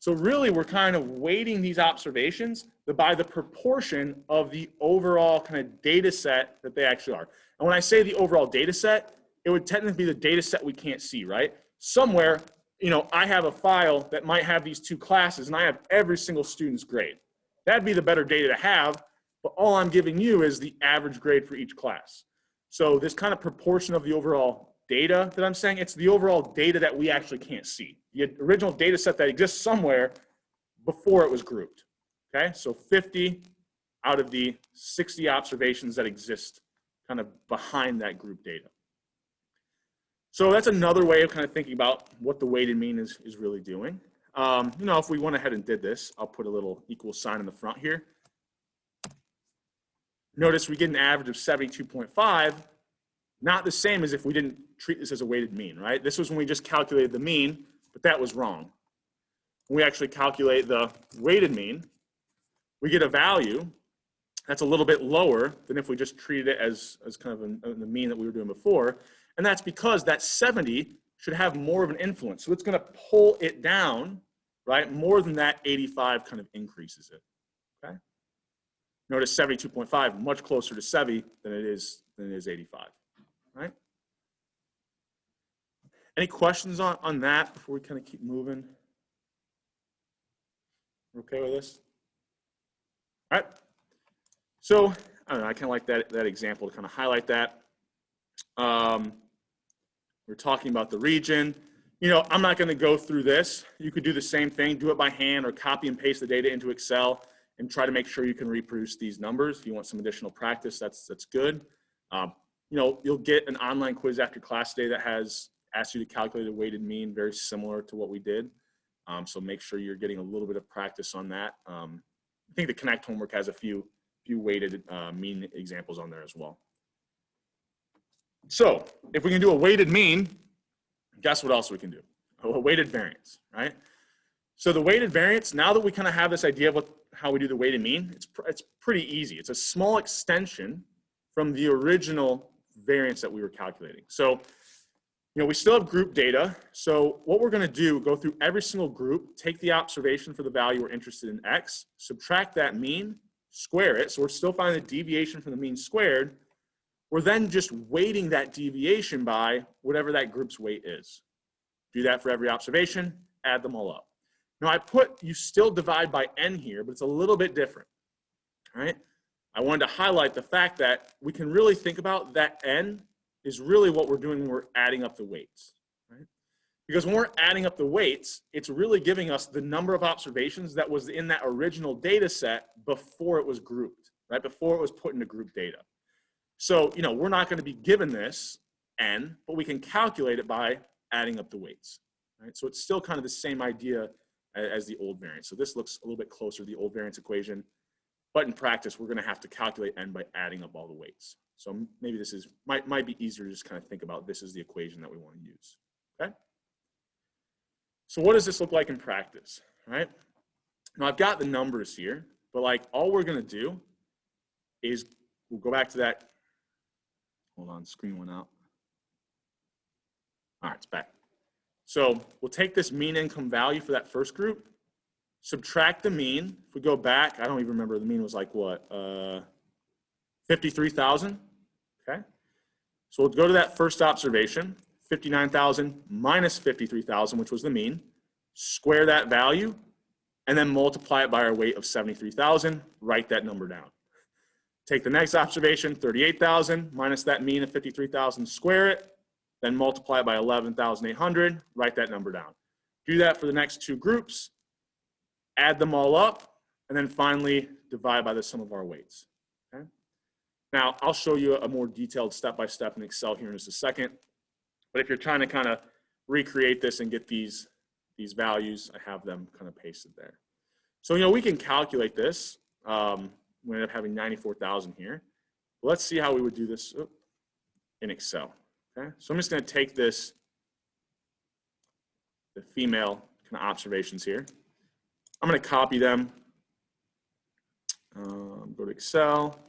So really we're kind of weighting these observations by the proportion of the overall kind of data set that they actually are. And when I say the overall data set, it would technically be the data set we can't see, right? Somewhere, I have a file that might have these 2 classes and I have every single student's grade. That'd be the better data to have, but all I'm giving you is the average grade for each class. So this kind of proportion of the overall data that I'm saying, it's the overall data that we actually can't see. The original data set that exists somewhere before it was grouped, okay? So 50 out of the 60 observations that exist kind of behind that group data. So that's another way of kind of thinking about what the weighted mean is really doing. If we went ahead and did this, I'll put a little equal sign in the front here. Notice we get an average of 72.5, not the same as if we didn't treat this as a weighted mean, right? This was when we just calculated the mean, but that was wrong. When we actually calculate the weighted mean, we get a value that's a little bit lower than if we just treated it as kind of the mean that we were doing before. And that's because that 70 should have more of an influence. So it's going to pull it down, right? More than that 85 kind of increases it, okay? Notice 72.5, much closer to 70 than it is 85, right? Any questions on that before we kind of keep moving? We're okay with this? All right. So, I don't know, I kind of like that example to kind of highlight that. We're talking about the region. I'm not going to go through this. You could do the same thing, do it by hand or copy and paste the data into Excel and try to make sure you can reproduce these numbers. If you want some additional practice, that's good. You'll get an online quiz after class today that asks you to calculate a weighted mean, very similar to what we did. So make sure you're getting a little bit of practice on that. I think the Connect homework has a few weighted mean examples on there as well. So if we can do a weighted mean, guess what else we can do? A weighted variance, right? So the weighted variance, now that we kind of have this idea of how we do the weighted mean, it's pretty easy. It's a small extension from the original variance that we were calculating. So, we still have group data. So what we're going to do, go through every single group, take the observation for the value we're interested in, x, subtract that mean, square it. So we're still finding the deviation from the mean squared. we're then just weighting that deviation by whatever that group's weight is. Do that for every observation, add them all up. Now you still divide by n here, but it's a little bit different, all right? I wanted to highlight the fact that we can really think about that n is really what we're doing when we're adding up the weights, right? Because when we're adding up the weights, it's really giving us the number of observations that was in that original data set before it was grouped, right? Before it was put into group data. So, we're not going to be given this n, but we can calculate it by adding up the weights, right? So it's still kind of the same idea as the old variance. So this looks a little bit closer to the old variance equation, but in practice, we're going to have to calculate n by adding up all the weights. So maybe this might be easier to just kind of think about this is the equation that we want to use, okay? So what does this look like in practice, right? Now I've got the numbers here, but like all we're going to do is we'll go back to that. Hold on, screen went out. All right, it's back. So we'll take this mean income value for that first group, subtract the mean. If we go back, I don't even remember, the mean was like what? 53,000, okay? So we'll go to that first observation, 59,000 minus 53,000, which was the mean, square that value, and then multiply it by our weight of 73,000, write that number down. Take the next observation, 38,000 minus that mean of 53,000, square it, then multiply it by 11,800, write that number down. Do that for the next two groups, add them all up, and then finally divide by the sum of our weights. Okay? Now, I'll show you a more detailed step-by-step in Excel here in just a second, but if you're trying to kind of recreate this and get these values, I have them kind of pasted there. So, we can calculate this. We end up having 94,000 here. Let's see how we would do this in Excel. Okay, so I'm just going to take the female kind of observations here. I'm going to copy them. Go to Excel,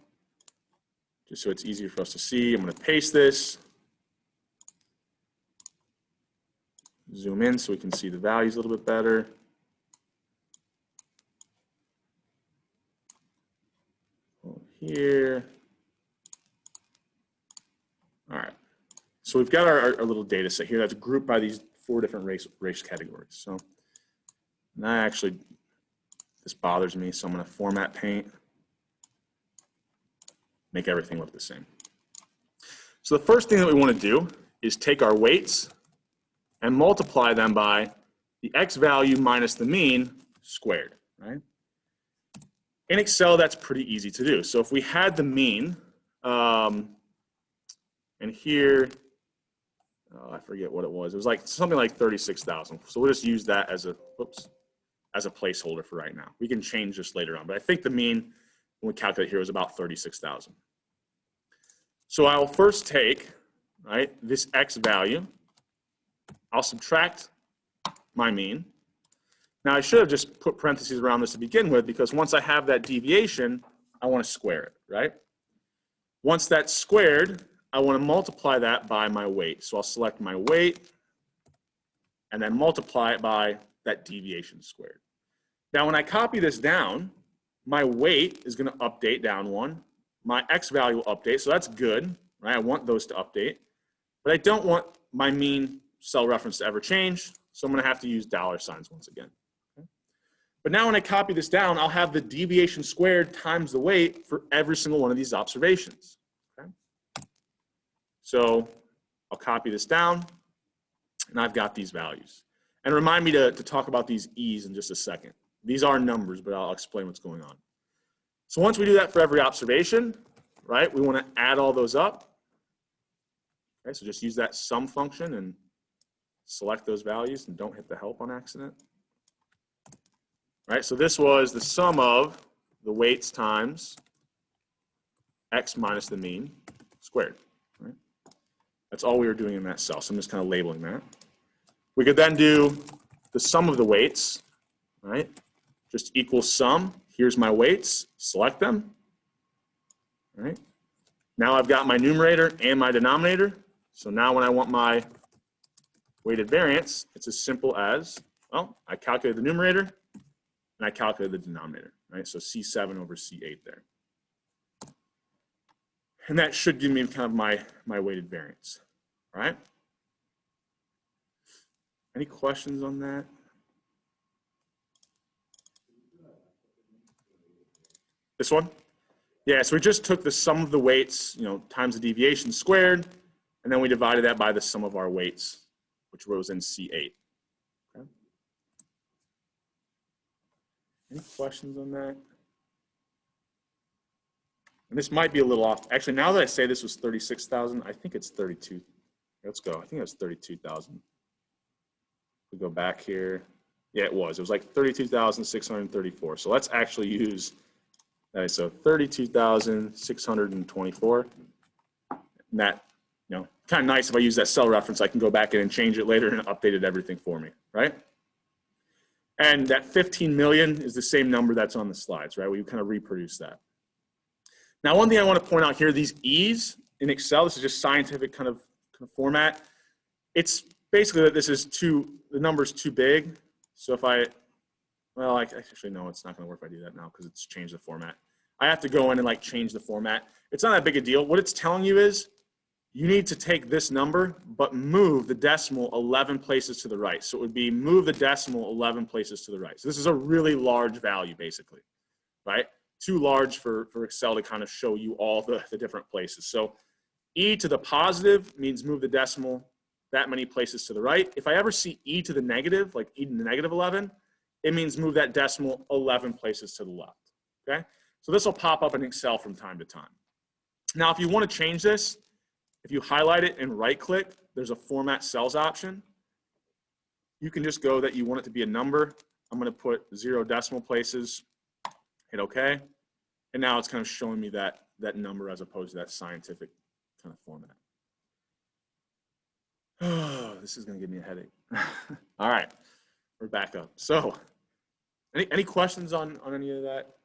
just so it's easier for us to see. I'm going to paste this. Zoom in so we can see the values a little bit better. Here. All right. So we've got our little data set here that's grouped by these 4 different race categories. So now actually, this bothers me, so I'm going to format paint, make everything look the same. So the first thing that we want to do is take our weights and multiply them by the x value minus the mean squared, right? In Excel, that's pretty easy to do. So if we had the mean, and here, I forget what it was. It was like something like 36,000. So we'll just use that as a placeholder for right now. We can change this later on, but I think the mean when we calculate here was about 36,000. So I'll first take, right, this x value. I'll subtract my mean. Now I should have just put parentheses around this to begin with because once I have that deviation, I want to square it, right? Once that's squared, I want to multiply that by my weight. So I'll select my weight and then multiply it by that deviation squared. Now when I copy this down, my weight is going to update down 1. My x value will update, so that's good, right? I want those to update. But I don't want my mean cell reference to ever change, so I'm going to have to use $signs once again. Okay? But now when I copy this down, I'll have the deviation squared times the weight for every single one of these observations. Okay? So I'll copy this down, and I've got these values. And remind me to talk about these e's in just a second. These are numbers, but I'll explain what's going on. So once we do that for every observation, right, we want to add all those up. Okay, so just use that sum function and select those values and don't hit the help on accident. Right, so this was the sum of the weights times x minus the mean squared. Right? That's all we were doing in that cell, so I'm just kind of labeling that. We could then do the sum of the weights, right? Just equals sum. Here's my weights, select them. All right. Now I've got my numerator and my denominator. So now when I want my weighted variance, it's as simple as, well, I calculate the numerator and I calculate the denominator, right? So C7 over C8 there. And that should give me kind of my weighted variance, right? Any questions on that? This one? Yeah, so we just took the sum of the weights, times the deviation squared, and then we divided that by the sum of our weights, which was in C8. Okay. Any questions on that? And this might be a little off. Actually, now that I say this was 36,000, I think it's 32. Let's go. I think it was 32,000. We go back here. Yeah, it was. It was like 32,634. So let's actually use that. So 32,624. And that, kind of nice if I use that cell reference. I can go back in and change it later and updated everything for me, right? And that 15 million is the same number that's on the slides, right? We kind of reproduce that. Now, one thing I want to point out here, these E's in Excel, this is just scientific kind of format. It's basically that the number's too big. So if I actually, no, it's not going to work if I do that now because it's changed the format. I have to go in and change the format. It's not that big a deal. What it's telling you is you need to take this number, but move the decimal 11 places to the right. So it would be move the decimal 11 places to the right. So this is a really large value, basically, right? Too large for Excel to kind of show you all the different places. So e to the positive means move the decimal that many places to the right. If I ever see e to the negative, like e to the negative 11, it means move that decimal 11 places to the left, okay? So this will pop up in Excel from time to time. Now, if you want to change this, if you highlight it and right-click, there's a Format Cells option. You can just go that you want it to be a number. I'm going to put 0 decimal places. Hit OK, and now it's kind of showing me that number as opposed to that scientific kind of format. Oh, this is going to give me a headache. All right, we're back up. So, any questions on any of that?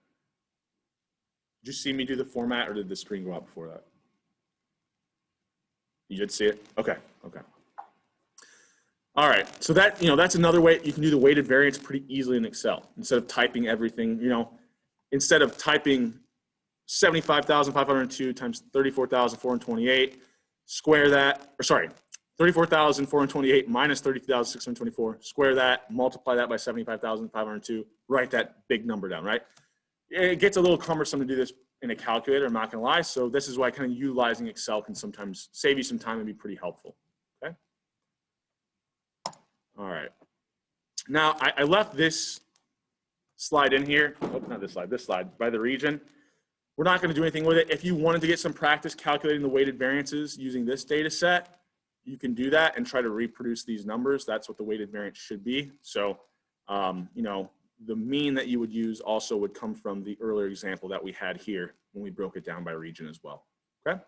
Did you see me do the format, or did the screen go out before that? You did see it? Okay. All right, so that's another way you can do the weighted variance pretty easily in Excel. Instead of typing everything, instead of typing 75,502 times 34,428, square that, 34,428 minus 32,624, square that, multiply that by 75,502, write that big number down, right? It gets a little cumbersome to do this in a calculator, I'm not gonna lie, so this is why kind of utilizing Excel can sometimes save you some time and be pretty helpful, okay? All right. Now, I left this slide in here, not this slide, by the region. We're not going to do anything with it. If you wanted to get some practice calculating the weighted variances using this data set, you can do that and try to reproduce these numbers. That's what the weighted variance should be. So, the mean that you would use also would come from the earlier example that we had here when we broke it down by region as well, okay?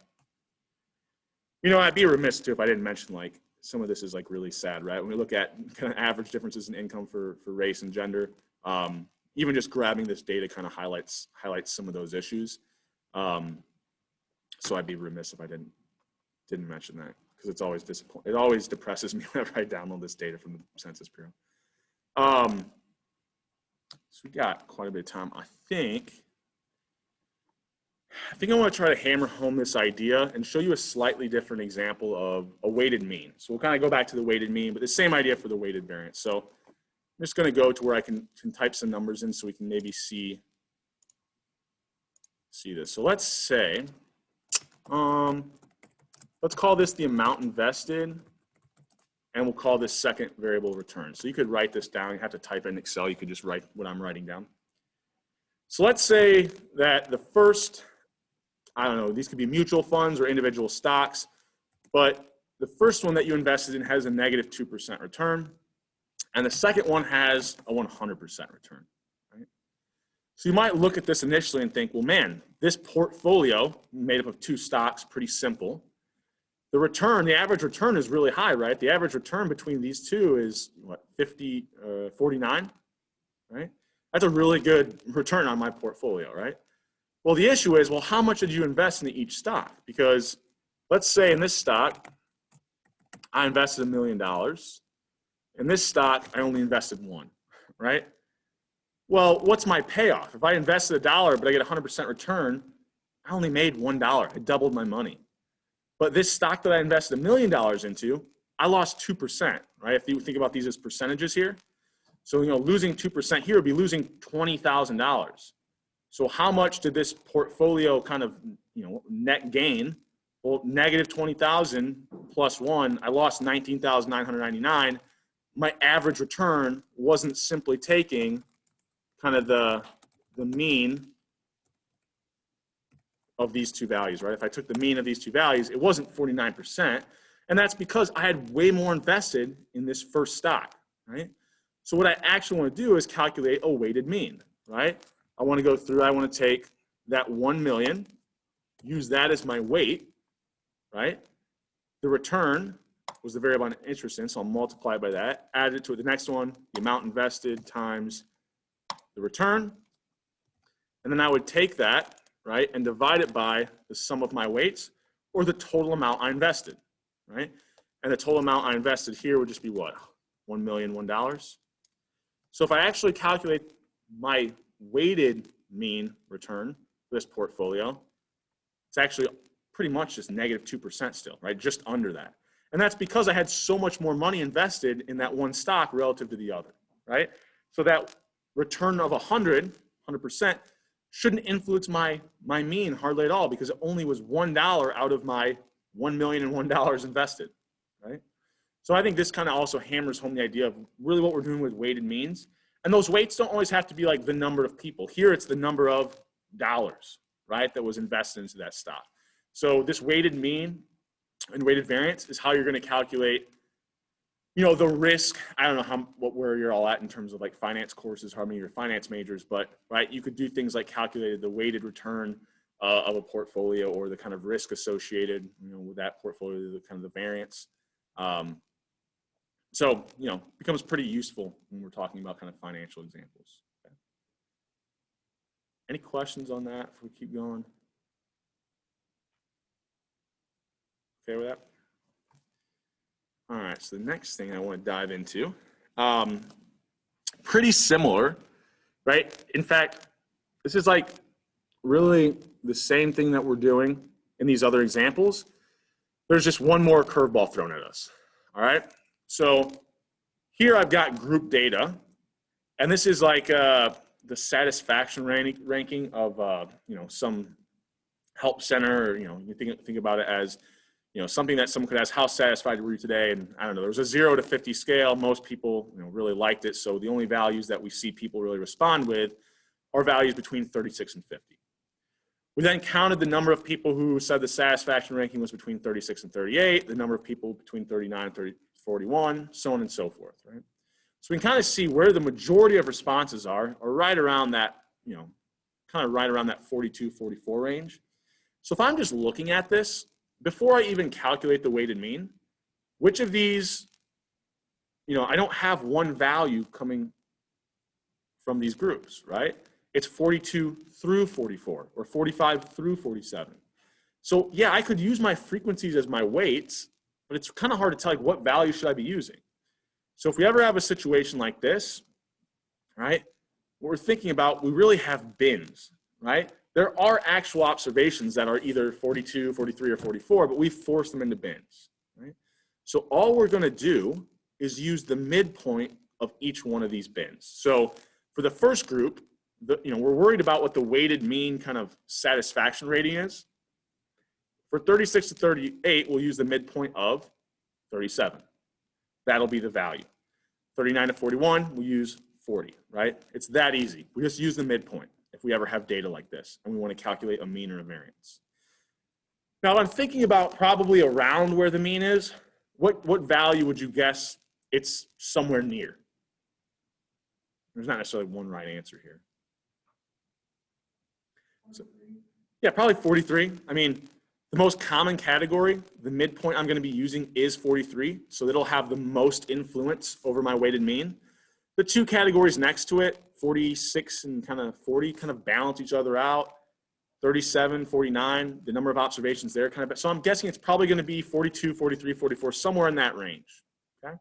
I'd be remiss too if I didn't mention some of this is really sad, right? When we look at kind of average differences in income for race and gender, even just grabbing this data kind of highlights some of those issues. So I'd be remiss if I didn't mention that because it's always disappointing. It always depresses me whenever I download this data from the Census Bureau. So we got quite a bit of time. I think I want to try to hammer home this idea and show you a slightly different example of a weighted mean. So we'll kind of go back to the weighted mean, but the same idea for the weighted variance. So I'm just going to go to where I can type some numbers in so we can maybe see this. So let's say, let's call this the amount invested, and we'll call this second variable return. So you could write this down. You have to type it in Excel. You could just write what I'm writing down. So let's say that the first, these could be mutual funds or individual stocks, but the first one that you invested in has a negative 2% return, and the second one has a 100% return. Right? So you might look at this initially and think, well, man, this portfolio made up of 2 stocks, pretty simple. The average return is really high, right? The average return between these two is what, 49, right? That's a really good return on my portfolio, right? Well, the issue is, well, how much did you invest in each stock? Because let's say in this stock, I invested $1 million. In this stock, I only invested 1, right? Well, what's my payoff? If I invested $1, but I get 100% return, I only made $1. I doubled my money. But this stock that I invested $1 million into, I lost 2%, right? If you think about these as percentages here. So, losing 2% here would be losing $20,000. So how much did this portfolio kind of, net gain? Well, negative 20,000 plus 1, I lost 19,999. My average return wasn't simply taking kind of the mean of these two values, right? If I took the mean of these two values, it wasn't 49%. And that's because I had way more invested in this first stock, right? So what I actually want to do is calculate a weighted mean, right? I want to go through, I want to take that 1 million, use that as my weight, right? The return was the variable I'm interested in, so I'll multiply by that, add it to the next one, the amount invested times the return. And then I would take that, right, and divide it by the sum of my weights or the total amount I invested, right? And the total amount I invested here would just be what? $1,001,001. So if I actually calculate my weighted mean return for this portfolio, it's actually pretty much just negative 2% still, right? Just under that. And that's because I had so much more money invested in that one stock relative to the other, right? So that return of 100% shouldn't influence my mean hardly at all because it only was $1 out of my $1,001,001 invested, right? So I think this kind of also hammers home the idea of really what we're doing with weighted means. And those weights don't always have to be like the number of people. Here it's the number of dollars, right, that was invested into that stock. So this weighted mean and weighted variance is how you're going to calculate, the risk. I don't know where you're all at in terms of like finance courses, how many of your finance majors, but right, you could do things like calculate the weighted return of a portfolio or the kind of risk associated, with that portfolio, the kind of the variance. So, becomes pretty useful when we're talking about kind of financial examples. Okay. Any questions on that before we keep going? Okay with that? All right, so the next thing I want to dive into, pretty similar, right? In fact, this is like really the same thing that we're doing in these other examples. There's just one more curveball thrown at us, all right? So here I've got group data, and this is like the satisfaction ranking of, some help center, or, you think about it as, something that someone could ask, how satisfied were you today? And I don't know, there was a 0 to 50 scale. Most people, really liked it. So the only values that we see people really respond with are values between 36 and 50. We then counted the number of people who said the satisfaction ranking was between 36 and 38, the number of people between 39 and 41, so on and so forth, right? So we can kind of see where the majority of responses are right around that, kind of right around that 42, 44 range. So if I'm just looking at this, before I even calculate the weighted mean, which of these, I don't have one value coming from these groups, right? It's 42 through 44 or 45 through 47. So yeah, I could use my frequencies as my weights, but it's kind of hard to tell like what value should I be using. So if we ever have a situation like this, right, what we're thinking about, we really have bins, right? There are actual observations that are either 42, 43, or 44, but we force them into bins, right? So all we're going to do is use the midpoint of each one of these bins. So for the first group, we're worried about what the weighted mean kind of satisfaction rating is. For 36 to 38, we'll use the midpoint of 37. That'll be the value. 39 to 41, we'll use 40, right? It's that easy. We just use the midpoint if we ever have data like this and we want to calculate a mean or a variance. Now, I'm thinking about probably around where the mean is. What value would you guess it's somewhere near? There's not necessarily one right answer here. So, yeah, probably 43. I mean, the most common category, the midpoint I'm going to be using is 43, so it'll have the most influence over my weighted mean. The two categories next to it, 46 and kind of 40, kind of balance each other out. 37, 49, the number of observations there kind of, so I'm guessing it's probably going to be 42, 43, 44, somewhere in that range, okay?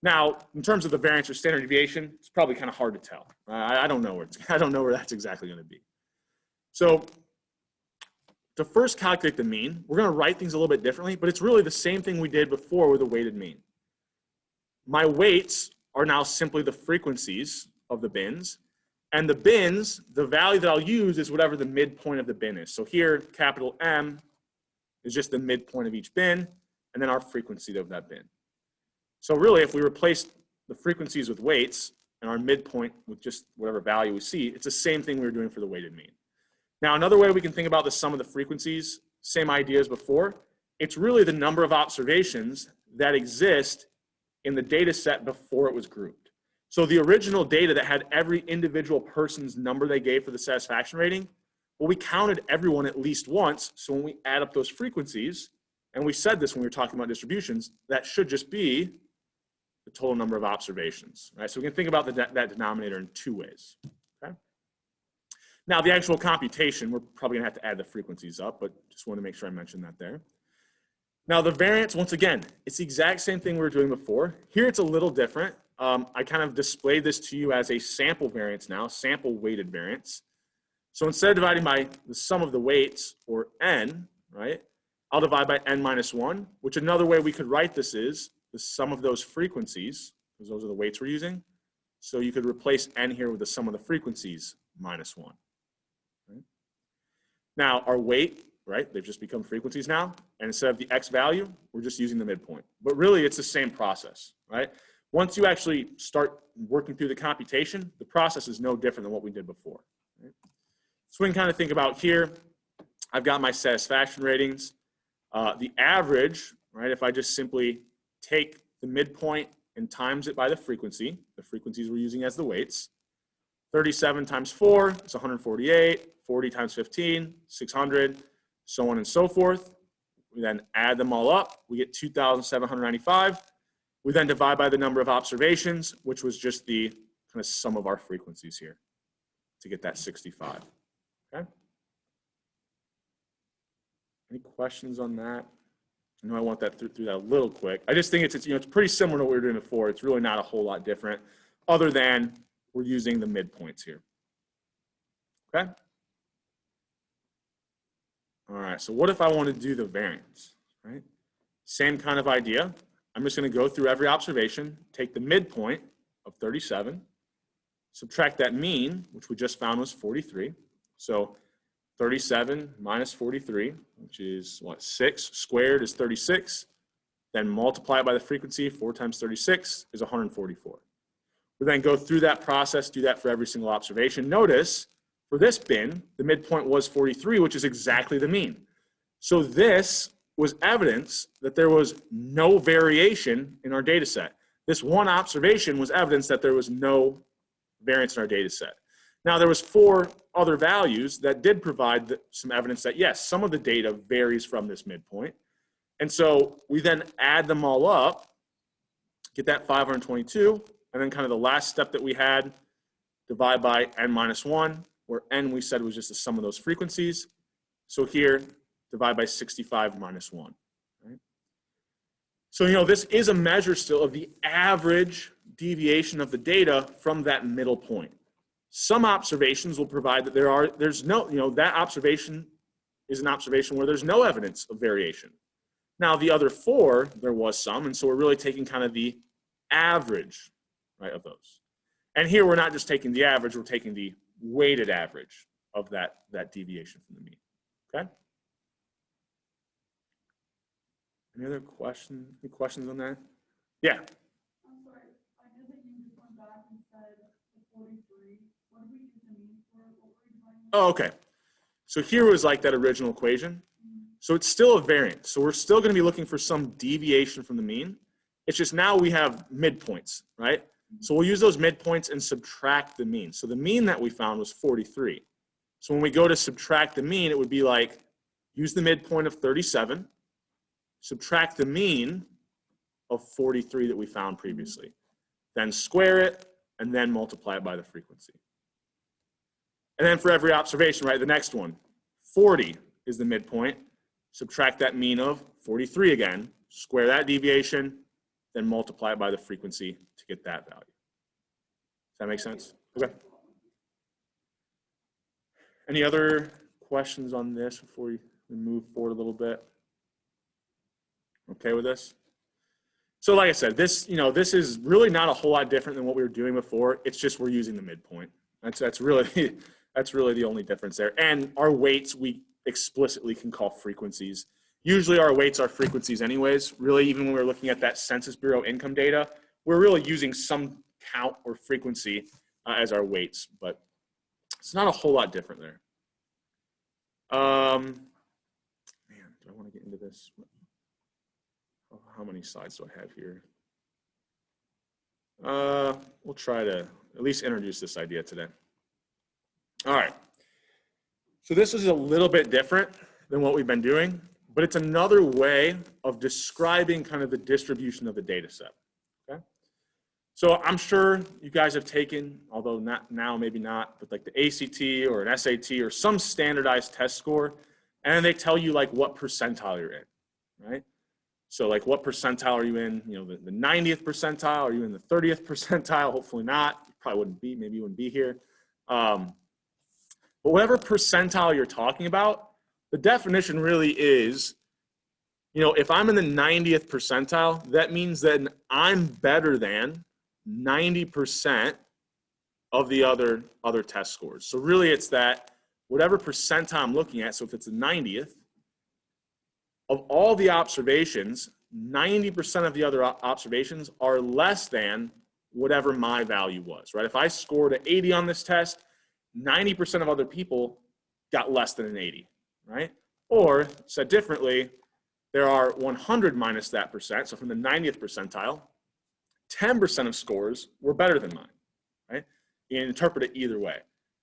Now, in terms of the variance or standard deviation, it's probably kind of hard to tell. I don't know where that's exactly going to be. So to first calculate the mean, we're going to write things a little bit differently, but it's really the same thing we did before with the weighted mean. My weights are now simply the frequencies of the bins, and the bins, the value that I'll use is whatever the midpoint of the bin is. So here, capital M is just the midpoint of each bin, and then our frequency of that bin. So really, if we replace the frequencies with weights and our midpoint with just whatever value we see, it's the same thing we were doing for the weighted mean. Now, another way we can think about the sum of the frequencies, same idea as before, it's really the number of observations that exist in the data set before it was grouped. So the original data that had every individual person's number they gave for the satisfaction rating, well, we counted everyone at least once. So when we add up those frequencies, and we said this when we were talking about distributions, that should just be the total number of observations, right? So we can think about that denominator in two ways, okay? Now, the actual computation, we're probably gonna have to add the frequencies up, but just want to make sure I mentioned that there. Now, the variance, once again, it's the exact same thing we were doing before. Here, it's a little different. I kind of displayed this to you as a sample variance now, sample weighted variance. So instead of dividing by the sum of the weights, or n, right, I'll divide by n minus 1, which another way we could write this is the sum of those frequencies, because those are the weights we're using. So you could replace n here with the sum of the frequencies minus 1. Right? Now, our weight, right, they've just become frequencies now, and instead of the x value, we're just using the midpoint. But really, it's the same process, right? Once you actually start working through the computation, the process is no different than what we did before. Right? So we can kind of think about here, I've got my satisfaction ratings. The average, right, if I just simply take the midpoint and times it by the frequencies we're using as the weights, 37 times 4 is 148, 40 times 15, 600, so on and so forth. We then add them all up, we get 2,795. We then divide by the number of observations, which was just the kind of sum of our frequencies here to get that 65, okay? Any questions on that? I know I want that through that a little quick. I just think it's pretty similar to what we were doing before. It's really not a whole lot different, other than we're using the midpoints here. Okay? All right, so what if I want to do the variance, right? Same kind of idea. I'm just going to go through every observation, take the midpoint of 37, subtract that mean, which we just found was 43. So 37 minus 43, which is what, 6 squared is 36. Then multiply it by the frequency, 4 times 36 is 144. We then go through that process, do that for every single observation. Notice, for this bin, the midpoint was 43, which is exactly the mean. So this was evidence that there was no variation in our data set. This one observation was evidence that there was no variance in our data set. Now, there was 4 other values that did provide some evidence that, yes, some of the data varies from this midpoint. And so we then add them all up, get that 522, and then kind of the last step that we had, divide by n minus 1, where n we said was just the sum of those frequencies. So here, divide by 65 minus 1. Right? So, this is a measure still of the average deviation of the data from that middle point. Some observations will provide that there's no, that observation is an observation where there's no evidence of variation. Now, the other 4, there was some, and so we're really taking kind of the average, right, of those. And here we're not just taking the average, we're taking the weighted average of that deviation from the mean, okay? Any other questions? Any questions on that? Yeah.
I'm sorry. I know that you just went back and said the 43. What did we use the mean for? What were you talking about?
Oh, okay. So here was like that original equation. So it's still a variance. So we're still going to be looking for some deviation from the mean. It's just now we have midpoints, right? So we'll use those midpoints and subtract the mean. So the mean that we found was 43. So when we go to subtract the mean, it would be like use the midpoint of 37, subtract the mean of 43 that we found previously, then square it, and then multiply it by the frequency. And then for every observation, right, the next one, 40 is the midpoint, subtract that mean of 43 again, square that deviation, then multiply it by the frequency to get that value. Does that make sense? Okay. Any other questions on this before we We move forward a little bit. Okay with this? So like I said, this is really not a whole lot different than what we were doing before. It's just we're using the midpoint. That's really the only difference there. And our weights we explicitly can call frequencies. Usually our weights are frequencies anyways. Really, even when we're looking at that Census Bureau income data, we're really using some count or frequency as our weights, but it's not a whole lot different there. Man, do I want to get into this? How many slides do I have here? We'll try to at least introduce this idea today. All right. So this is a little bit different than what we've been doing, but it's another way of describing kind of the distribution of the data set. Okay. So I'm sure you guys have taken, although not now, maybe not, but like the ACT or an SAT or some standardized test score, and they tell you like what percentile you're in, right? So like what percentile are you in, the 90th percentile? Are you in the 30th percentile? Hopefully not. You probably wouldn't be, maybe you wouldn't be here. But whatever percentile you're talking about, the definition really is, if I'm in the 90th percentile, that means that I'm better than 90% of the other test scores. So really it's that whatever percentile I'm looking at, so if it's the 90th, of all the observations, 90% of the other observations are less than whatever my value was, right? If I scored an 80 on this test, 90% of other people got less than an 80, right? Or said differently, there are 100 minus that percent. So from the 90th percentile, 10% of scores were better than mine, right? You can interpret it either way.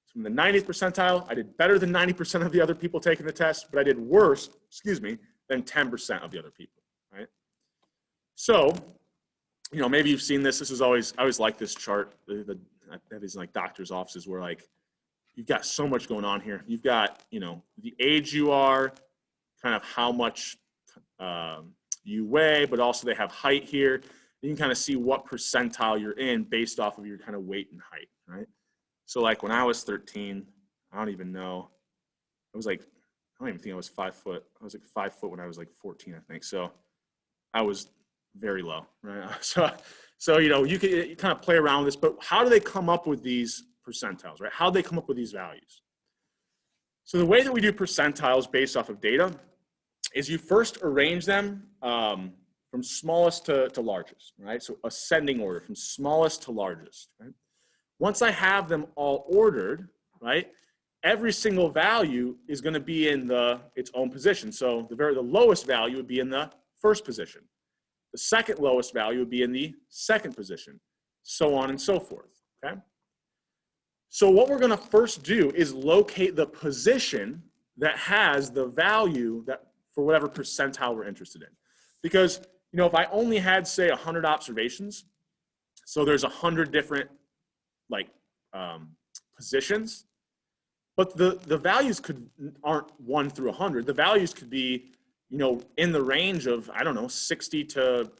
From the 90th percentile, I did better than 90% of the other people taking the test, but I did worse, than 10% of the other people, right? So, maybe you've seen this. I always like this chart. I have these like doctor's offices where like, you've got so much going on here. You've got, the age you are, kind of how much you weigh, but also they have height here. You can kind of see what percentile you're in based off of your kind of weight and height, right? So like when I was 13, I don't even know, I don't even think I was 5 foot. I was like 5 foot when I was like 14, I think. So I was very low, right? So you can kind of play around with this, but how do they come up with these percentiles, right? How do they come up with these values? So the way that we do percentiles based off of data is you first arrange them from smallest to largest, right? So ascending order from smallest to largest, right? Once I have them all ordered, right, every single value is going to be in its own position. So the lowest value would be in the first position. The second lowest value would be in the second position, so on and so forth, okay? So what we're going to first do is locate the position that has the value that for whatever percentile we're interested in. Because, if I only had, say, 100 observations, so there's 100 different positions, but the values aren't 1 through 100. The values could be, in the range of, I don't know, 60 to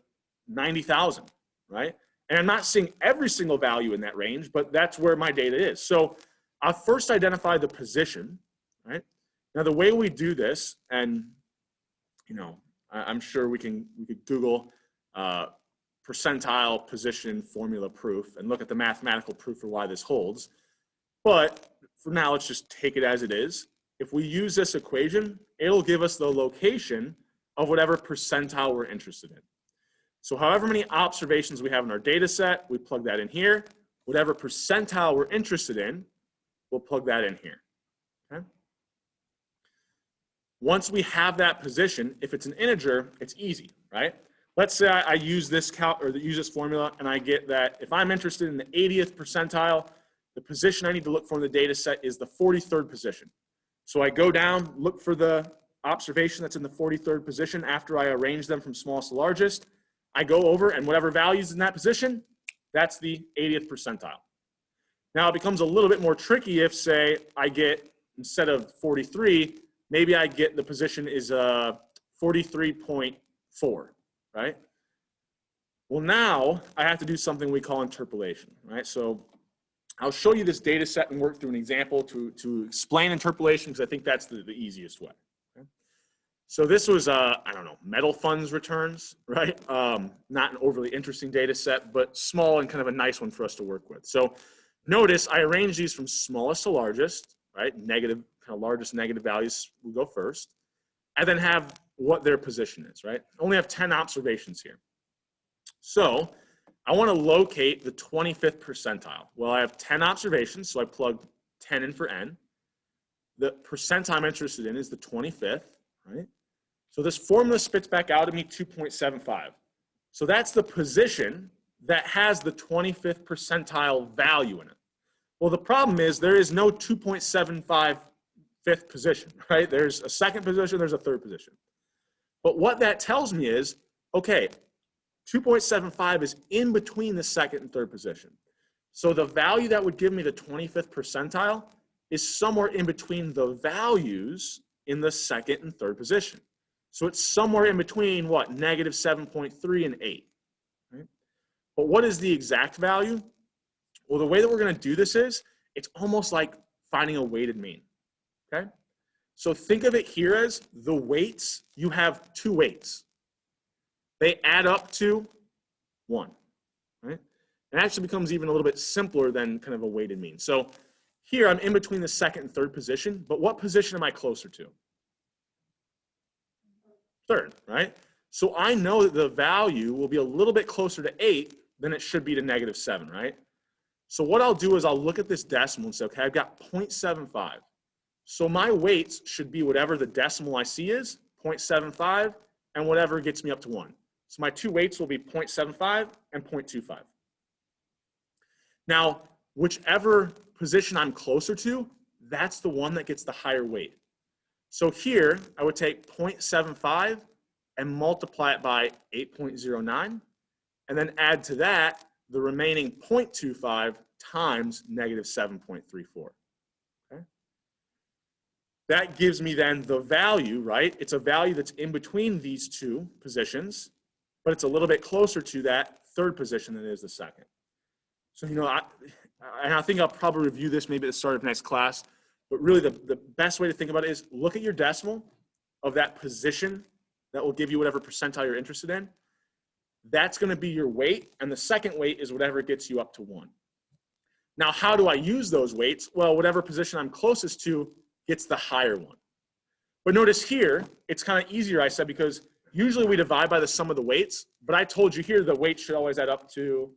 90,000, right? And I'm not seeing every single value in that range, but that's where my data is. So I'll first identify the position, right? Now the way we do this, and I'm sure we could Google percentile position formula proof and look at the mathematical proof for why this holds. But for now, let's just take it as it is. If we use this equation, it'll give us the location of whatever percentile we're interested in. So however many observations we have in our data set, we plug that in here. Whatever percentile we're interested in, we'll plug that in here. Okay? Once we have that position, if it's an integer, it's easy, right? Let's say I use this formula and I get that if I'm interested in the 80th percentile, the position I need to look for in the data set is the 43rd position. So I go down, look for the observation that's in the 43rd position after I arrange them from smallest to largest. I go over and whatever value is in that position, that's the 80th percentile. Now it becomes a little bit more tricky if, say, I get, instead of 43, maybe I get the position is 43.4, right? Well, now I have to do something we call interpolation, right? So I'll show you this data set and work through an example to explain interpolation because I think that's the easiest way. Okay? So this was, I don't know, metal funds returns, right? Not an overly interesting data set, but small and kind of a nice one for us to work with. So notice I arranged these from smallest to largest, right? Negative, kind of largest negative values will go first. I then have what their position is, right? I only have 10 observations here. So I want to locate the 25th percentile. Well, I have 10 observations, so I plug 10 in for n. The percentile I'm interested in is the 25th, right? So this formula spits back out at me 2.75. So that's the position that has the 25th percentile value in it. Well, the problem is there is no 2.75 fifth position, right? There's a second position, there's a third position. But what that tells me is, okay, 2.75 is in between the second and third position. So the value that would give me the 25th percentile is somewhere in between the values in the second and third position. So it's somewhere in between what, negative 7.3 and 8. Right? But what is the exact value? Well, the way that we're going to do this is, it's almost like finding a weighted mean. Okay? So think of it here as the weights, you have two weights. They add up to 1. Right? It actually becomes even a little bit simpler than kind of a weighted mean. So here I'm in between the second and third position, but what position am I closer to? Third, right? So I know that the value will be a little bit closer to 8 than it should be to negative 7, right? So what I'll do is I'll look at this decimal and say, okay, I've got 0.75. So my weights should be whatever the decimal I see is, 0.75, and whatever gets me up to 1. So my two weights will be 0.75 and 0.25. Now, whichever position I'm closer to, that's the one that gets the higher weight. So here, I would take 0.75 and multiply it by 8.09, and then add to that the remaining 0.25 times negative 7.34. Okay? That gives me then the value, right? It's a value that's in between these two positions, but it's a little bit closer to that third position than it is the second. So, I think I'll probably review this maybe at the start of next class, but really the best way to think about it is look at your decimal of that position that will give you whatever percentile you're interested in. That's going to be your weight, and the second weight is whatever gets you up to 1. Now, how do I use those weights? Well, whatever position I'm closest to gets the higher one. But notice here, it's kind of easier, I said, because usually we divide by the sum of the weights, but I told you here the weights should always add up to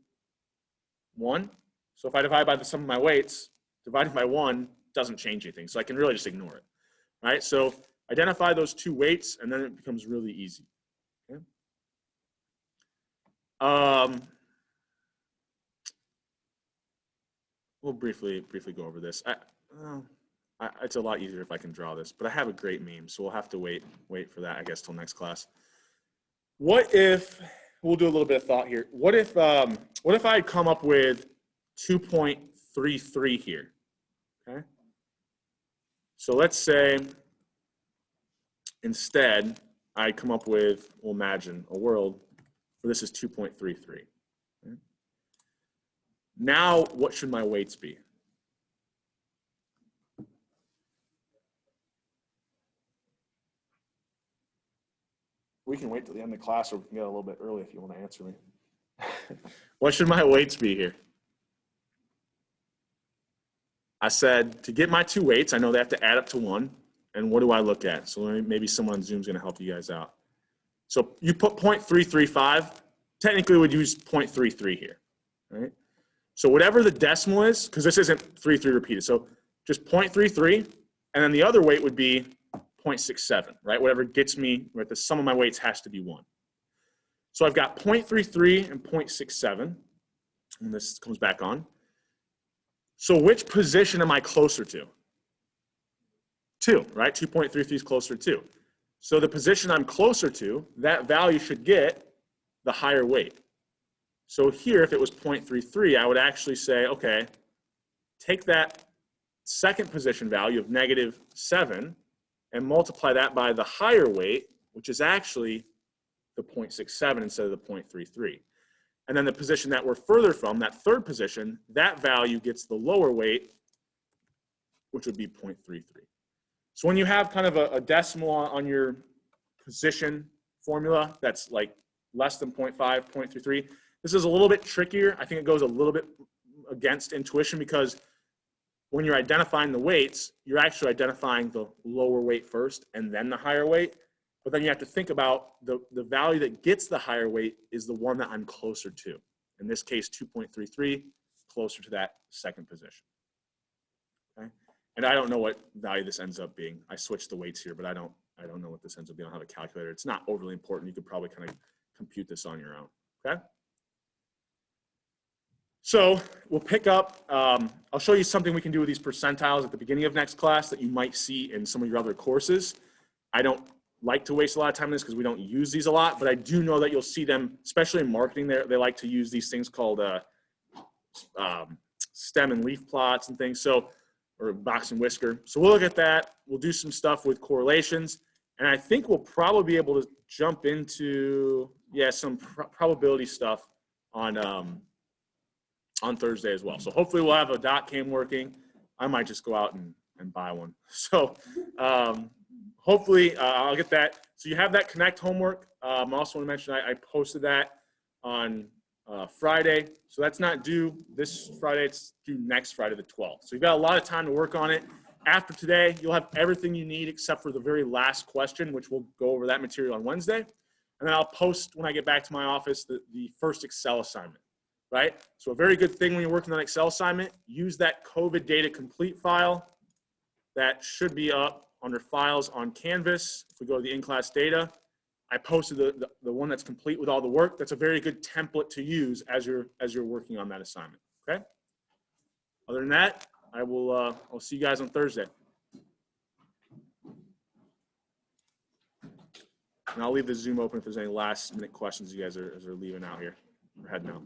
1. So if I divide by the sum of my weights, dividing by 1 doesn't change anything. So I can really just ignore it, right? So identify those two weights, and then it becomes really easy. Okay? We'll briefly go over this. It's a lot easier if I can draw this, but I have a great meme, so we'll have to wait for that, I guess, till next class. What if, we'll do a little bit of thought here. What if I had come up with 2.33 here, okay? So let's say instead I come up with, we'll imagine a world where this is 2.33. Okay? Now, what should my weights be? We can wait till the end of the class, or we can get a little bit early if you want to answer me. What should my weights be here? I said to get my two weights, I know they have to add up to 1. And what do I look at? So maybe someone on Zoom is going to help you guys out. So you put 0.335. Technically, we would use 0.33 here, right? So whatever the decimal is, because this isn't 3 repeated. So just 0.33, and then the other weight would be 0.67, right? Whatever gets me, right, the sum of my weights has to be 1. So I've got 0.33 and 0.67, and this comes back on. So which position am I closer to? 2, right? 2.33 is closer to 2. So the position I'm closer to, that value should get the higher weight. So here, if it was 0.33, I would actually say, okay, take that second position value of negative 7 and multiply that by the higher weight, which is actually the 0.67 instead of the 0.33. And then the position that we're further from, that third position, that value gets the lower weight, which would be 0.33. So when you have kind of a decimal on your position formula that's like less than 0.5, 0.33. This is a little bit trickier. I think it goes a little bit against intuition because when you're identifying the weights, you're actually identifying the lower weight first and then the higher weight. But then you have to think about the value that gets the higher weight is the one that I'm closer to. In this case, 2.33, closer to that second position. Okay? And I don't know what value this ends up being. I switched the weights here, but I don't know what this ends up being. I don't have a calculator. It's not overly important. You could probably kind of compute this on your own. Okay? So we'll pick up, I'll show you something we can do with these percentiles at the beginning of next class that you might see in some of your other courses. I don't like to waste a lot of time on this because we don't use these a lot, but I do know that you'll see them, especially in marketing, they like to use these things called stem and leaf plots and things, so, or box and whisker. So we'll look at that. We'll do some stuff with correlations, and I think we'll probably be able to jump into, some probability stuff on Thursday as well. So hopefully we'll have a dot cam working. I might just go out and buy one. So hopefully I'll get that. So you have that Connect homework. I also want to mention I posted that on Friday. So that's not due this Friday. It's due next Friday, the 12th. So you've got a lot of time to work on it. After today, you'll have everything you need except for the very last question, which we'll go over that material on Wednesday. And then I'll post when I get back to my office the first Excel assignment. Right? So a very good thing when you're working on an Excel assignment, use that COVID data complete file. That should be up under files on Canvas. If we go to the in-class data, I posted the one that's complete with all the work. That's a very good template to use as you're working on that assignment. Okay? Other than that, I'll see you guys on Thursday. And I'll leave the Zoom open if there's any last minute questions you guys are leaving out here or heading out.